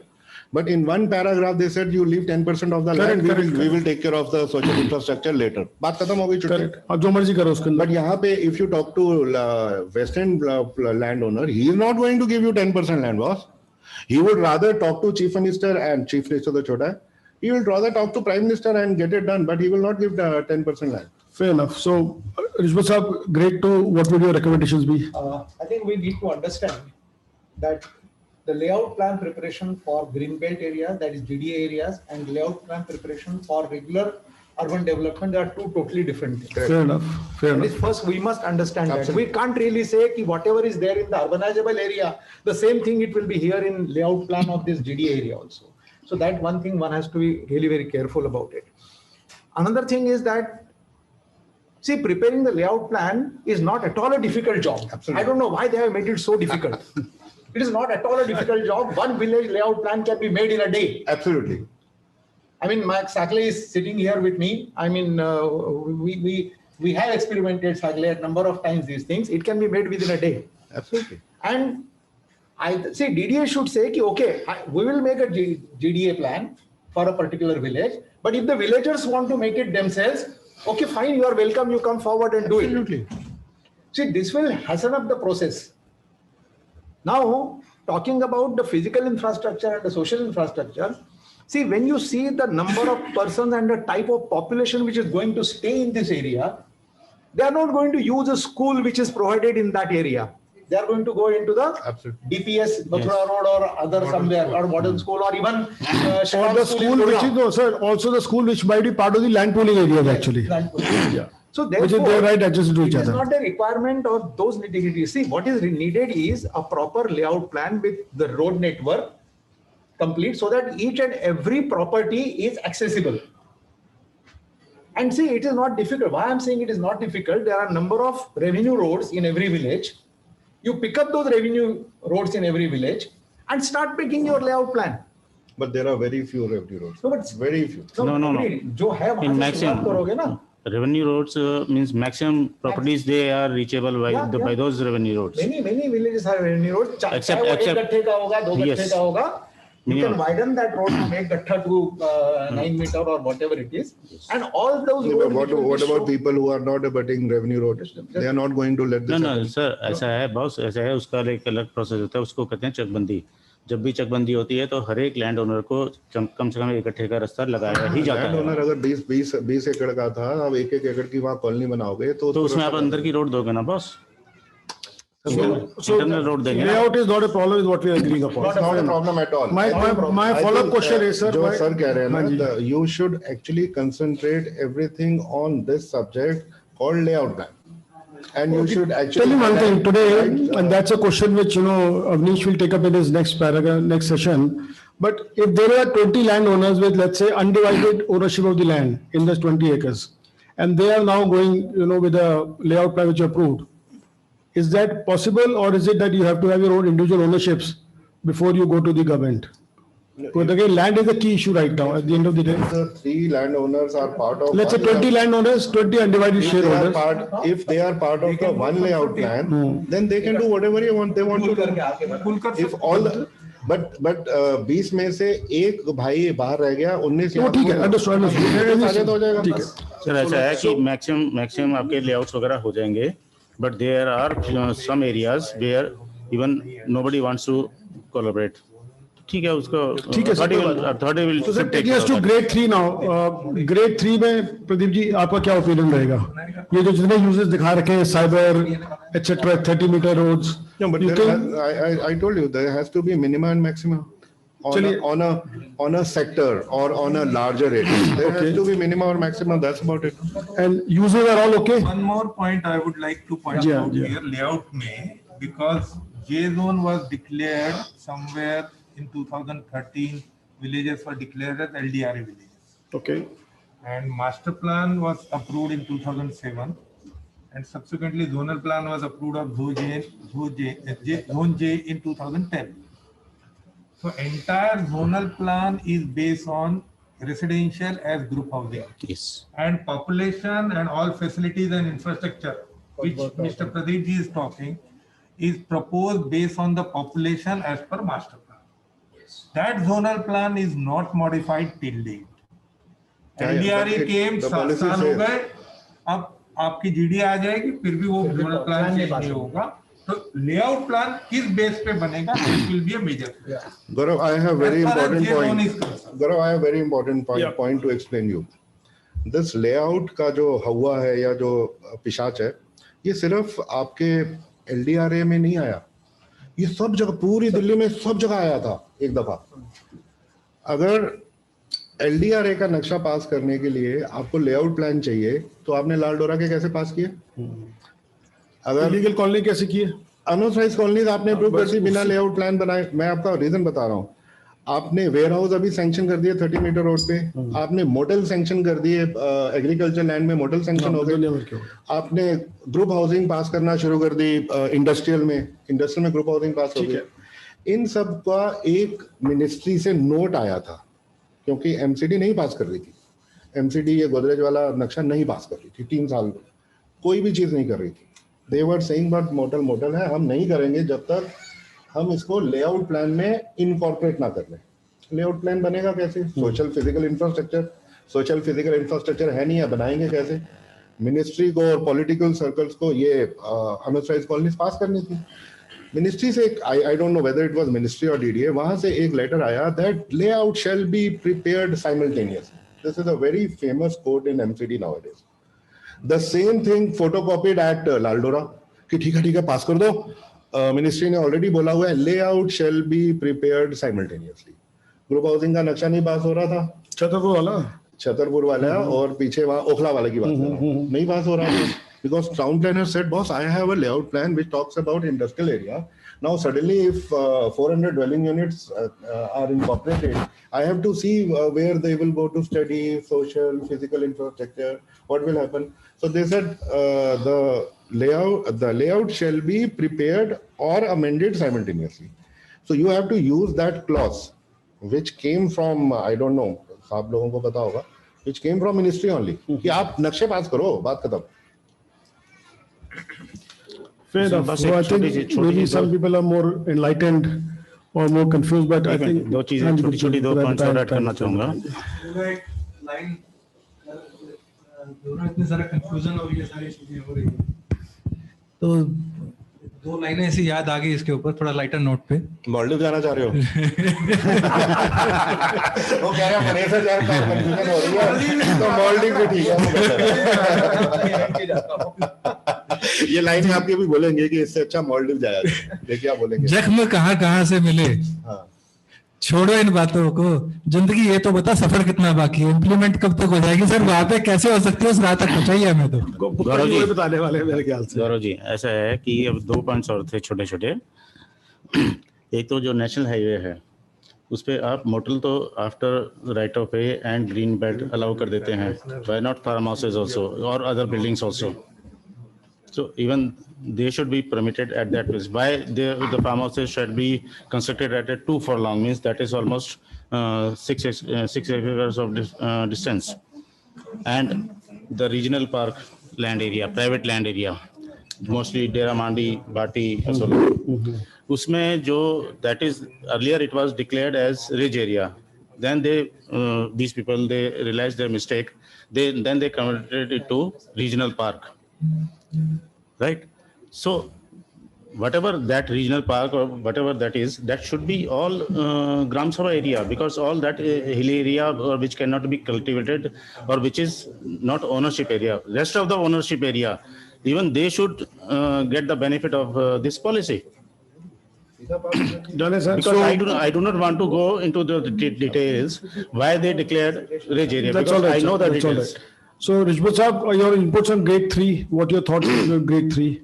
But in one paragraph, they said you leave 10% of the Correct, land. We correct, will take care of the social infrastructure later. बात खत्म हो गई छुट्टी. Correct. अब जो मर्जी करो उसके अंदर. But यहाँ पे, if you talk to Western landowner, he is not going to give you 10% land, boss. He would rather talk to Chief Minister, and Chief Minister तो छोटा है. He will rather talk to Prime Minister and get it done, but he will not give 10% land. Fair enough. So, Rishwat Saab, great to, what would your recommendations be? I think we need to understand that the layout plan preparation for greenbelt areas, that is GDA areas, and layout plan preparation for regular urban development are two totally different things. Fair enough. Fair That enough. is, first we must understand that. We can't really say कि whatever is there in the urbanizable area, the same thing it will be here in layout plan of this GDA area also. So that one thing one has to be really very careful about it. Another thing is that, see, preparing the layout plan is not at all a difficult job. Absolutely. I don't know why they have made it so difficult. It is not at all a difficult job. One village layout plan can be made in a day. Absolutely. I mean, Mark Sakle is sitting here with me. I mean, we have experimented Sakle a number of times these things. It can be made within a day. Absolutely. And I say DDA should say, ki, okay, we will make a GDA plan for a particular village. But if the villagers want to make it themselves, okay, fine, you are welcome. You come forward and do it. Absolutely. See, this will hasten up the process. Now, talking about the physical infrastructure and the social infrastructure, see, when you see the number of persons and the type of population which is going to stay in this area, they are not going to use a school which is provided in that area. They are going to go into the Absolutely. DPS, Mathura Road or other somewhere, or modern school, or even Or Shriram the in school which is, Gurgaon. no, sir, also the school which might be part of the land pooling areas actually. Yeah. So Which is therefore, they're right adjacent to each it is other. not the requirement of those nitty-gritty. See, what is needed is a proper layout plan with the road network complete so that each and every property is accessible. And see, it is not difficult. Why I'm saying it is not difficult, there are a number of revenue roads in every village. You pick up those revenue roads in every village and start making your layout plan. But there are very few revenue roads. No, but Very few. No. जो है वहाँ In से maximum. शुरुआत करोगे ना? Revenue roads means maximum properties, they are reachable by those revenue roads. Many villages have revenue roads. Except- चाहे वो एक except- गट्ठे का होगा, दो Yes. गट्ठे का होगा. You can Minimum. widen that road from एक गट्ठा to 9 meter or whatever it is. And all those Yeah, roads. but which will be what about shown- people who are not abutting revenue roads? They are not going to let this No, happen. sir, ऐसा है boss, ऐसा है, उसका एक अलग process होता है, उसको कहते हैं चकबंदी. जब भी चकबंदी होती है तो हर एक लैंड ओनर को कम से कम एक गट्ठे का रास्ता लगाया ही जाता लैंड है. ओनर अगर 20 एकड़ का था, अब 1 एकड़ की वहाँ कॉलोनी बनाओगे तो तो उसमें आप अंदर की रोड दोगे ना बॉस, So इंटरनल रोड देंगे ना. layout is not a problem is what we are agreeing upon. It's not a problem at all. My I follow-up think, question is, sir. जो my- सर कह रहे हैं हाँ जी. ना, you should actually concentrate everything on this subject called layout plan. And you should actually. Tell me one thing today, and that's a question which, Avnish will take up in his next paragraph, next session. But if there are 20 landowners with, let's say, undivided ownership of the land in this 20 acres, and they are now going, with a layout plan which you approved, is that possible, or is it that you have to have your own individual ownerships before you go to the government? Because again, land is the key issue right now at the end of the day. The 3 landowners are part of. Let's say one 20 landowners, 20 undivided If they are shareholders. if they are part of the one layout plan, then they can do whatever they want to do. If all the, but 20 में से एक भाई बाहर रह गया, 19 वो ठीक है, understood, साझेद हो जाएगा। ठीक है। सर ऐसा है कि मैक्सिमम आपके लेआउट्स वगैरह हो जाएंगे, but there are some areas where even nobody wants to collaborate. ठीक है, उसको ठीक है, अथॉरिटी विल तो sir taking us to grade 3 नाउ, ग्रेड 3 में प्रदीप जी आपका क्या ओपिनियन रहेगा? ये जो जितने यूजेस दिखा रखे हैं, cyber etcetera, 30 metre roads, No, but I told you there has to be minimum and maximum on a sector or on a larger area. There has to be minimum or maximum. That's about it. and users are all okay? One more point I would like to point Yeah, out yeah. here, layout में, because J zone was declared somewhere in 2013, villages were declared as LDRA villages. Okay. And master plan was approved in 2007, and subsequently zonal plan was approved of Zone J in 2010. So entire zonal plan is based on residential as group housing. Yes. And population and all facilities and infrastructure, which Mr. Pradeep ji is talking, is proposed based on the population as per master plan. That zonal plan is not modified till date. LDRA came, साल हो गए, अब आपकी GD आ जाएगी, फिर भी वो zonal plan change नहीं होगा, तो layout plan किस बेस पे बनेगा, it will be a major. Gaurav, I have very As far as important J zone point. is concerned. Gaurav, I have very important point to explain you. This layout का जो हवा है या जो पिशाच है, ये सिर्फ आपके LDRA में नहीं आया, ये सब जगह, पूरी दिल्ली में सब जगह आया था एक दफा। अगर LDRA का नक्शा पास करने के लिए आपको लेआउट प्लान चाहिए, तो आपने लाल डोरा के कैसे पास किए? अगर लीगल कॉलोनी कैसे किए? अनऑथराइज्ड कॉलोनीज आपने अप्रूव कर दी बिना लेआउट प्लान बनाए। मैं आपका रीजन बता रहा हूँ। आपने वेयर हाउस अभी सैंक्शन कर दिए 30 मीटर रोड पे, आपने मोटेल सैंक्शन कर दिए, एग्रीकल्चर लैंड में मोटेल सैंक्शन हो गए, आपने ग्रुप हाउसिंग पास करना शुरू कर दी इंडस्ट्रियल में ग्रुप हाउसिंग पास हो गया। इन सब का एक मिनिस्ट्री से नोट आया था, क्योंकि एमसीडी नहीं पास कर रही थी। एमसीडी ये गोदरेज वाला नक्शा नहीं पास कर रही थी 3 साल, कोई भी चीज नहीं कर रही थी। दे वर सेइंग बट मोटल है, हम नहीं करेंगे जब तक हम इसको लेआउट प्लान में इनकॉर्पोरेट ना कर लें। लेआउट प्लान बनेगा कैसे? सोशल फिजिकल इंफ्रास्ट्रक्चर है नहीं है, बनाएंगे कैसे? मिनिस्ट्री को और पॉलिटिकल सर्कल्स को ये अनऑथराइज्ड कॉलोनीज पास करनी थी। मिनिस्ट्री से आई don't know whether it was ministry और डीडीए, वहां से एक लेटर आया that layout shall be prepared simultaneously. This is a very famous quote in MCD nowadays. The same thing फोटोकॉपीड eight लालडोरा कि ठीक है पास कर दो। मिनिस्ट्री ने ऑलरेडी बोला हुआ है layout shall be prepared simultaneously. Group housing का नक्शा नहीं पास हो रहा था, छतरपुर वाला और पीछे वहां ओखला वाले की बात कर रहा हूं, नहीं पास हो रहा था because town planner said, boss, I have a layout plan which talks about industrial area. Now suddenly if 400 dwelling units are incorporated, I have to see where they will go to study, social, physical infrastructure, what will happen. So they said the layout shall be prepared or amended simultaneously. So you have to use that clause which came from, I don't know, आप लोगों को पता होगा, which came from ministry only, कि आप नक्शे पास करो, बात खत्म। Fair enough. So I think maybe some people are more enlightened or more confused, but I think दो चीजें छोटी-छोटी 2 पॉइंट्स और ऐड करना चाहूंगा। लाइन दोनों इतने सारे कंफ्यूजन और ये सारी चीजें हो रही है, तो 2 लाइनें ऐसी याद आ गई इसके ऊपर, थोड़ा लाइटर नोट पे। मालदीव जाना चाह रहे हो? वो कह रहे हैं मलेशिया जाने का कंफ्यूजन हो रही है, तो मालदीव भी ठीक है। ये लाइन आपके भी बोलेंगे कि इससे अच्छा मालदीव जाया जाए, देखिए आप बोलेंगे। जख्म कहाँ से मिले, छोड़ो इन बातों को, जिंदगी ये तो बता सफर कितना बाकी है, इम्प्लीमेंट कब तक हो जाएगी? सर वहां पे कैसे हो सकती है, उस राह तक पहुंचाइए हमें। तो गौरव जी बताने वाले मेरे ख्याल से। गौरव जी ऐसा है कि अब 2 पॉइंट्स और थे छोटे। एक तो जो नेशनल हाईवे है उस पे आप मोटल तो after right of way and green belt allow कर देते हैं, why not farm houses also और other buildings also. So even they should be permitted at that place. Why the farmhouses should be constructed at a 2 furlong means that is almost 6 acres of distance. And the regional park land area, private land area, mostly Dera Mandi, Bhati, Asolo. Usme jo, that is, earlier it was declared as ridge area. Then these people, they realized their mistake. Then they converted it to regional park. Right? So whatever that regional park or whatever that is, that should be all Gram Sabha area, because all that hill area or which cannot be cultivated or which is not ownership area. Rest of the ownership area, even they should get the benefit of this policy. Done, sir. Because So I do not want to go into the details why they declared ridge area, that's because all right. I know sir. the That's all details. right. So Rishbut Sahab, your inputs on grade 3, what your thoughts on grade 3?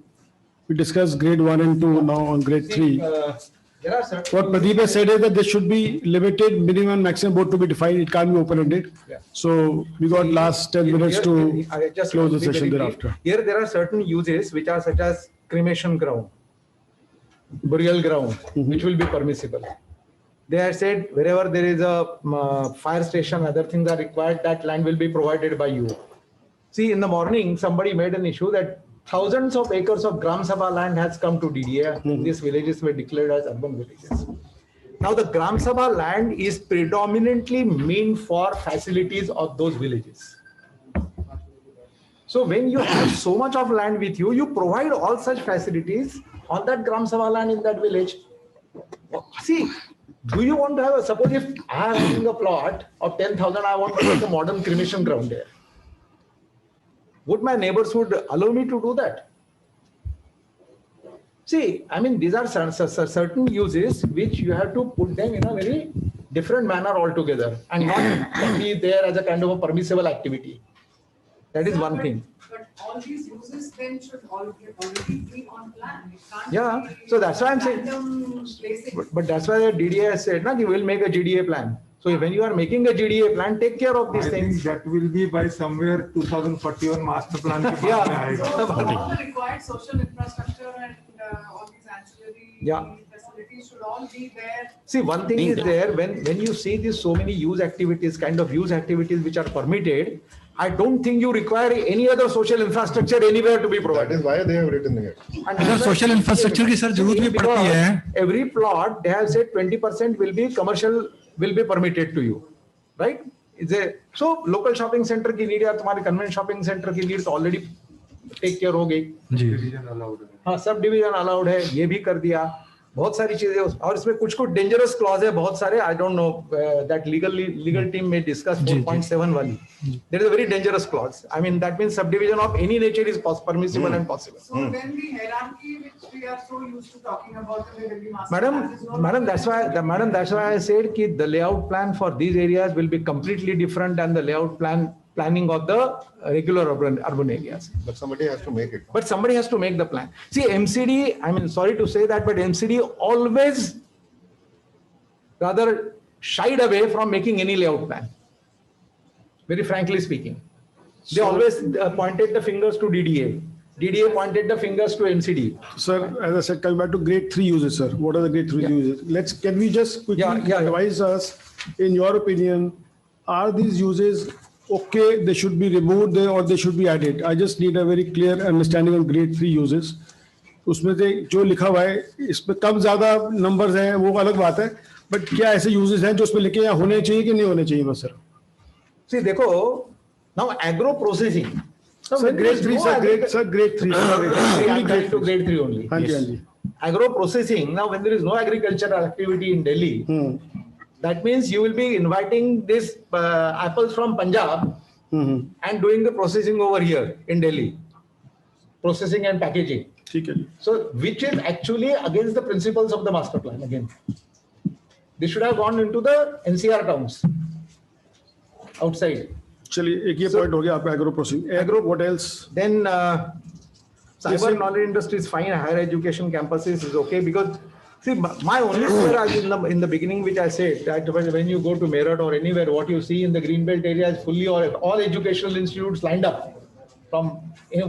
We discussed grade 1 and 2, now on grade 3. There are certain. What Pradeep has said is that there should be limited minimum and maximum board to be defined. It can't be open-ended. Yeah. So we got last 10 minutes to I just close the want to be session very brief. thereafter. Here there are certain uses which are such as cremation ground, burial ground, which will be permissible. They have said wherever there is a fire station, other things are required, that land will be provided by you. See, in the morning, somebody made an issue that thousands of acres of Gram Sabha land has come to DDA. These villages were declared as urban villages. Now the Gram Sabha land is predominantly meant for facilities of those villages. So when you have so much of land with you, you provide all such facilities on that Gram Sabha land in that village. See, do you want to have suppose if I am having a plot of 10,000, I want to make a modern cremation ground there. Would my neighbors would allow me to do that? See, I mean, these are certain uses which you have to put them in a very different manner altogether and not be there as a kind of a permissible activity. That is one thing. But all these uses then should already be on plan. It can't Yeah, be so that's why I'm saying. random places. But that's why the DDA has said, we will make a GDA plan. So when you are making a GDA plan, take care of these I think things. that will be by somewhere 2041 master plan. के बाद में Yeah. आएगा. So all the required social infrastructure and all these ancillary Yeah. facilities should all be there. See, one thing is there, when you see these so many use activities, kind of use activities which are permitted, I don't think you require any other social infrastructure anywhere to be That provided. is why they have written it. And अगर social infrastructure की sir जरूरत भी पड़ती है Every plot, they have said 20% will be commercial, will be permitted to you, right? So local shopping center की need या तुम्हारे convenient shopping center की need तो already take care हो गई. जी हाँ, सब डिवीजन अलाउड है, ये भी कर दिया. बहुत सारी चीजें और इसमें कुछ कुछ डेंजरस क्लॉज है बहुत सारे. I don't know that legal team में डिस्कस 4.7 वाली. There is a very dangerous clause. I mean that means subdivision of any nature is permissible and possible. So then the hierarchy which we are so used to talking about in the Delhi master plan is no Madam, longer that's why I said that the layout plan for these areas will be completely different than the layout planning of the regular urban areas. But somebody has to make it. But somebody has to make the plan. See, MCD, I mean, sorry to say that, but MCD always rather shied away from making any layout plan. Very frankly speaking. They always pointed the fingers to DDA. DDA pointed the fingers to MCD. Sir, as I said, coming back to grade 3 uses, sir. What are the grade 3 uses? Can we just quickly advise us, in your opinion, are these uses okay, they should be removed or they should be added? I just need a very clear understanding on grade 3 uses. उसमें से जो लिखा हुआ है, इसमें कम ज्यादा numbers हैं, वो अलग बात है. बट क्या ऐसे यूजेस हैं जो उसमें लिखे या होने चाहिए कि नहीं होने चाहिए बस सर? See, देखो, now agro processing. Sir, grade 3, grade 3. I'm coming to grade 3 only. हाँ जी, हाँ जी. Agro processing, now when there is no agricultural activity in Delhi, that means you will be inviting this apples from Punjab and doing the processing over here in Delhi. Processing and packaging. ठीक है. So, which is actually against the principles of the master plan again. They should have gone into the NCR towns. Outside. चलिए, एक ये point हो गया आपका agro processing. Agro, what else? Then Yes, cyber sir. knowledge industry is fine. Higher education campuses is okay because see my only fear in the beginning, which I said that when you go to Meerut or anywhere, what you see in the Greenbelt area is fully all educational institutes lined up from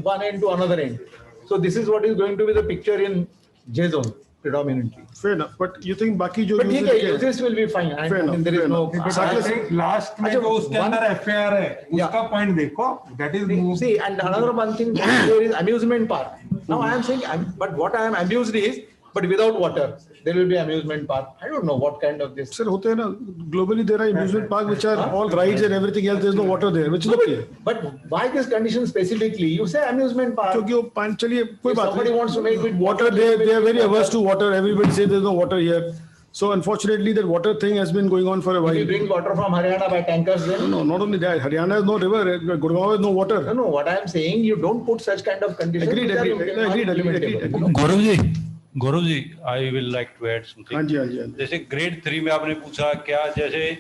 one end to another end. So this is what is going to be the picture in J zone predominantly. Fair enough. But you think बाकी जो But uses ठीक है, क्या है? uses will be fine. I mean, there is no. But I think last में जो उसके अंदर FAR है, उसका point देखो. That is See, and another one thing there is amusement park. Now I am saying, but what I am amused is, but without water, there will be amusement park. I don't know what kind of this. Sir, होते हैं ना, globally there are amusement park which are all rides and everything else, there's no water there, which is okay. But why this condition specifically? You say amusement park. क्योंकि वो पानी, चलिए कोई If बात somebody नहीं. wants to make it Water, they are very averse to water. Everybody says there's no water here. So unfortunately, that water thing has been going on for a If you while. bring water from Haryana by tankers, then No, not only that, Haryana has no river, Gurgaon has no water. no. What I am saying, you don't put such kind of conditions. Agreed, which are agreed, implementable. Gaurav ji I will like to add हाँ something. जी, हाँ जी, हाँ जी. जैसे grade 3 में आपने पूछा क्या, जैसे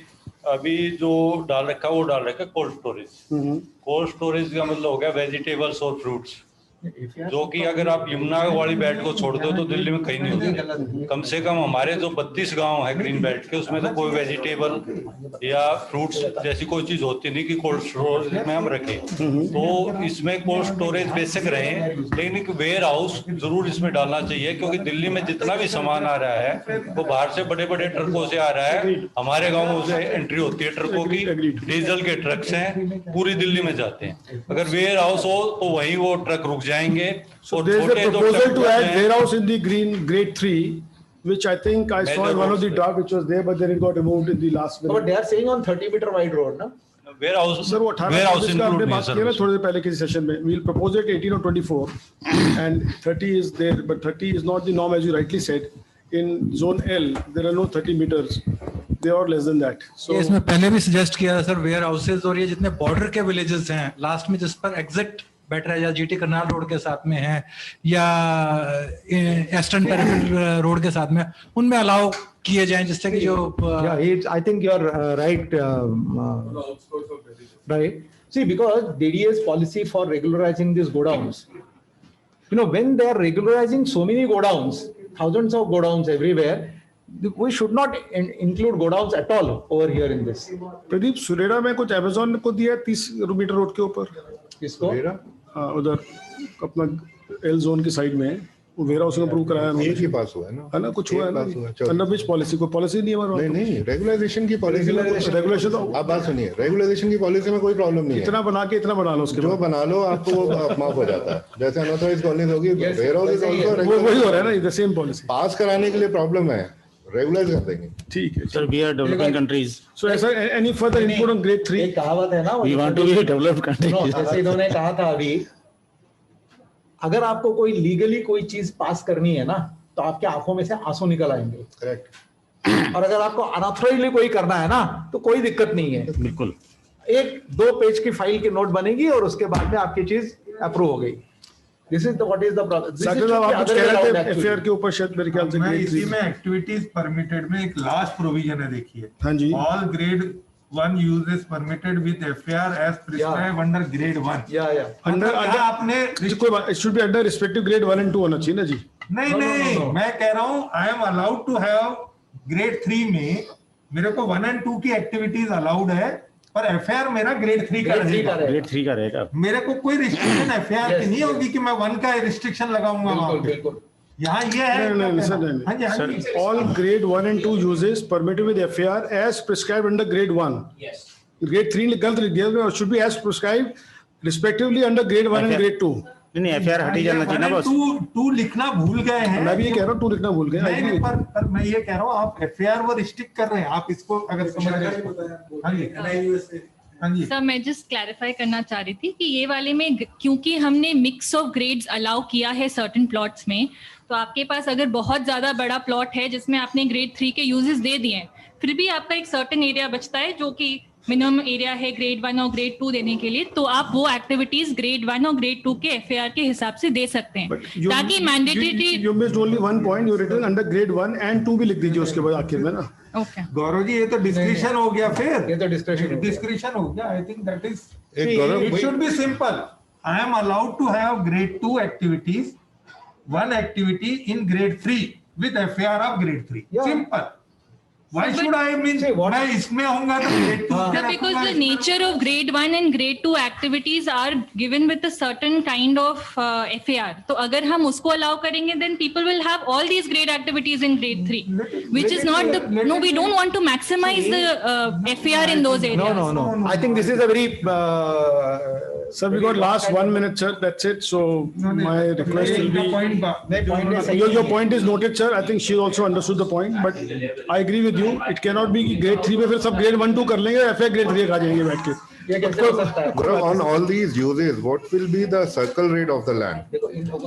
अभी जो डाल रखा है वो डाल रखा है कोल्ड स्टोरेज. कोल्ड स्टोरेज का मतलब हो गया वेजिटेबल्स और फ्रूट्स, जो कि अगर आप यमुना वाली बेल्ट को छोड़ दो तो दिल्ली में कहीं नहीं होती. कम से कम हमारे जो 32 गांव है ग्रीन बेल्ट के, उसमें तो कोई वेजिटेबल या फ्रूट्स जैसी कोई चीज होती नहीं कि कोल्ड स्टोरेज में हम रखें. तो इसमें कोल्ड स्टोरेज बेसिक रहे, लेकिन एक वेयर हाउस जरूर इसमें डालना चाहिए, क्योंकि दिल्ली में जितना भी सामान आ रहा है वो बाहर से बड़े बड़े ट्रकों से आ रहा है. हमारे गाँव से एंट्री होती है ट्रकों की, डीजल के ट्रक्स हैं, पूरी दिल्ली में जाते हैं. अगर वेयर हाउस हो तो वहीं वो ट्रक रुक जाएंगे. So there is a proposal to add warehouse in the grade 3, which I think I saw in one of the draft which was there, but then it got removed in the last minute. But they are saying on 30-meter wide road, no? Warehouse sir वो 18 जिसका आपने बात किया ना थोड़ी देर पहले किसी session में, we'll propose it 18 or 24 and 30 is there, but 30 is not the norm as you rightly said. In zone L there are no 30 meters, they are less than that. So ये इसमें पहले भी सजेस्ट किया sir, where houses और ये जितने border के villages हैं लास्ट में जिस पर एग्जिट बैठ रहा है, या जीटी करनाल रोड के साथ में है या ईस्टर्न पेरिफेरल रोड के साथ में, उनमें अलाउ किए जाएं, जिससे कि जो Yeah, I think you are right. Right. See, because DDA's policy for regularizing these godowns, you know, when they are regularizing so many godowns, thousands of godowns everywhere, we should not include godowns at all over here in this. Pradeep Suresh में कुछ Amazon को दिया 30 metre road के ऊपर, किसको? हाँ उधर अपना एल जोन की साइड में वो वेयर हाउस अप्रूव कराया उन्होंने. एक ही पास हुआ है ना, है ना, कुछ हुआ है ना. एक पास हुआ है, अंडर विच पॉलिसी, कोई पॉलिसी नहीं है हमारे नहीं नहीं, रेगुलाइजेशन की पॉलिसी में रेगुलेशन तो आप बात सुनिए, रेगुलाइजेशन की पॉलिसी में कोई प्रॉब्लम नहीं है. इतना बना के इतना बना लो, उसके जो बाद बना लो आपको वो माफ हो जाता है. जैसे अनऑथराइज्ड कॉलोनीज होगी, वेयर हाउस वही हो रहा है ना, द सेम पॉलिसी. पास कराने के लिए प्रॉब्लम है, रेगुलाइज कर देंगे. ठीक है Sir, we are developing countries. सो ऐसा any further input on grade 3? एक कहावत है ना, We want to be a developed country. जैसे इन्होंने कहा था अभी, अगर आपको कोई लीगली कोई चीज पास करनी है ना, तो आपके आंखों में से आंसू निकल आएंगे. करेक्ट. और अगर आपको अनऑथराइजली कोई करना है ना, तो कोई दिक्कत नहीं है. बिल्कुल. 1-2 पेज की फाइल की नोट बनेगी और उसके बाद में आपकी चीज अप्रूव हो गई. This is what is the problem. Saqib साहब आप कुछ कह रहे थे एफआईआर के ऊपर, शायद मेरे ख्याल से मैं grade इसी 3. में एक्टिविटीज परमिटेड में एक लास्ट प्रोविजन है, देखिए. हाँ जी. All grade 1 uses permitted with FIR as prescribe under grade 1. या अंडर आपने कोई बात, it should be under respective grade 1 and 2 होना चाहिए ना जी. नहीं, मैं कह रहा हूं I am allowed to have grade 3 में मेरे को 1 and 2 की एक्टिविटीज अलाउड है, पर एफआईआर मेरा ग्रेड 3 का रहेगा. Grade 3 का रहेगा. मेरे को कोई रिस्ट्रिक्शन एफआईआर की नहीं होगी कि मैं 1 का रिस्ट्रिक्शन लगाऊंगा वहां पे. बिल्कुल. यहाँ ये है. नहीं सर, हाँ जी, हाँ जी. all grade 1 and 2 uses permitted with FAR as prescribed under grade 1. Yes. Grade 3 गलत लिख दिया, should be as prescribed respectively under grade 1 and grade 2. नहीं एफआईआर हटी जाना चाहिए ना बस. टू लिखना भूल गए हैं. मैं भी ये कह रहा हूँ, 2 लिखना भूल गए. नहीं, पर मैं ये कह रहा हूँ आप एफआईआर वो रिस्ट्रिक्ट कर रहे हैं. आप इसको अगर समझ रहे हैं. हाँ जी, हाँ जी. सर मैं जस्ट क्लैरिफाई करना चाह रही थी कि ये वाले में क्योंकि हमने मिक्स ऑफ ग्रेड्स अलाउ किया है सर्टेन प्लॉट्स में, तो आपके पास अगर बहुत ज्यादा बड़ा प्लॉट है जिसमें आपने ग्रेड 3 के यूजेस दे दिए हैं, फिर भी आपका एक सर्टेन एरिया बचता है जो कि मिनिमम एरिया है ग्रेड 1 और ग्रेड 2 देने के लिए, तो आप वो एक्टिविटीज ग्रेड 1 और ग्रेड 2 के एफआईआर के हिसाब से दे सकते हैं. ताकि mandatory you missed only one point, you written under grade 1 and 2 भी लिख दीजिए उसके बाद आखिर में ना. ओके गौरव जी, ये तो डिस्क्रिप्शन हो गया. फिर ये तो डिस्क्रिप्शन हो गया. I think that is Gaurav, it should be simple. I am allowed to have grade 2 activities, 1 activity in grade 3 with FIR of grade 3. Simple. Why should I mean मैं इसमें होऊंगा तो grade 2 Sir, because the nature of grade 1 and grade 2 activities are given with a certain kind of FAR. तो अगर हम उसको allow करेंगे, then people will have all these grade activities in grade 3, which is not the, no, we don't want to maximize the FAR in those areas. No. I think this is a very Sir, we got last 1 minute, sir. That's it. So my request will be. Your point is noted, sir. I think she also understood the point, but I agree with you. It cannot be grade 3 में फिर सब grade 1, 2 कर लेंगे, FA grade 3 खा जाएंगे बैठ के. Bro, on all these uses, what will be the circle rate of the land?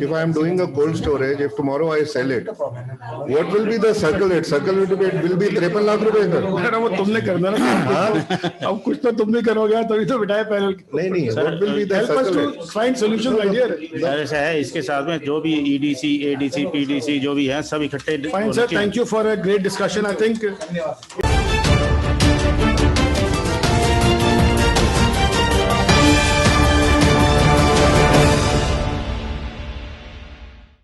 If I am doing a cold storage, if tomorrow I sell it, what will be the circle rate? Circle rate will be 53 lakh रुपए का. अरे वो तुमने करना ना. अब कुछ तो तुम भी करोगे तभी तो बिठाए पैनल. नहीं. What will be the Help us circle to rate? find solution, my dear. Sir ऐसा है, इसके साथ में जो भी EDC, ADC, PDC जो भी है सब इकट्ठे. Fine, sir. Thank you for a great discussion. I think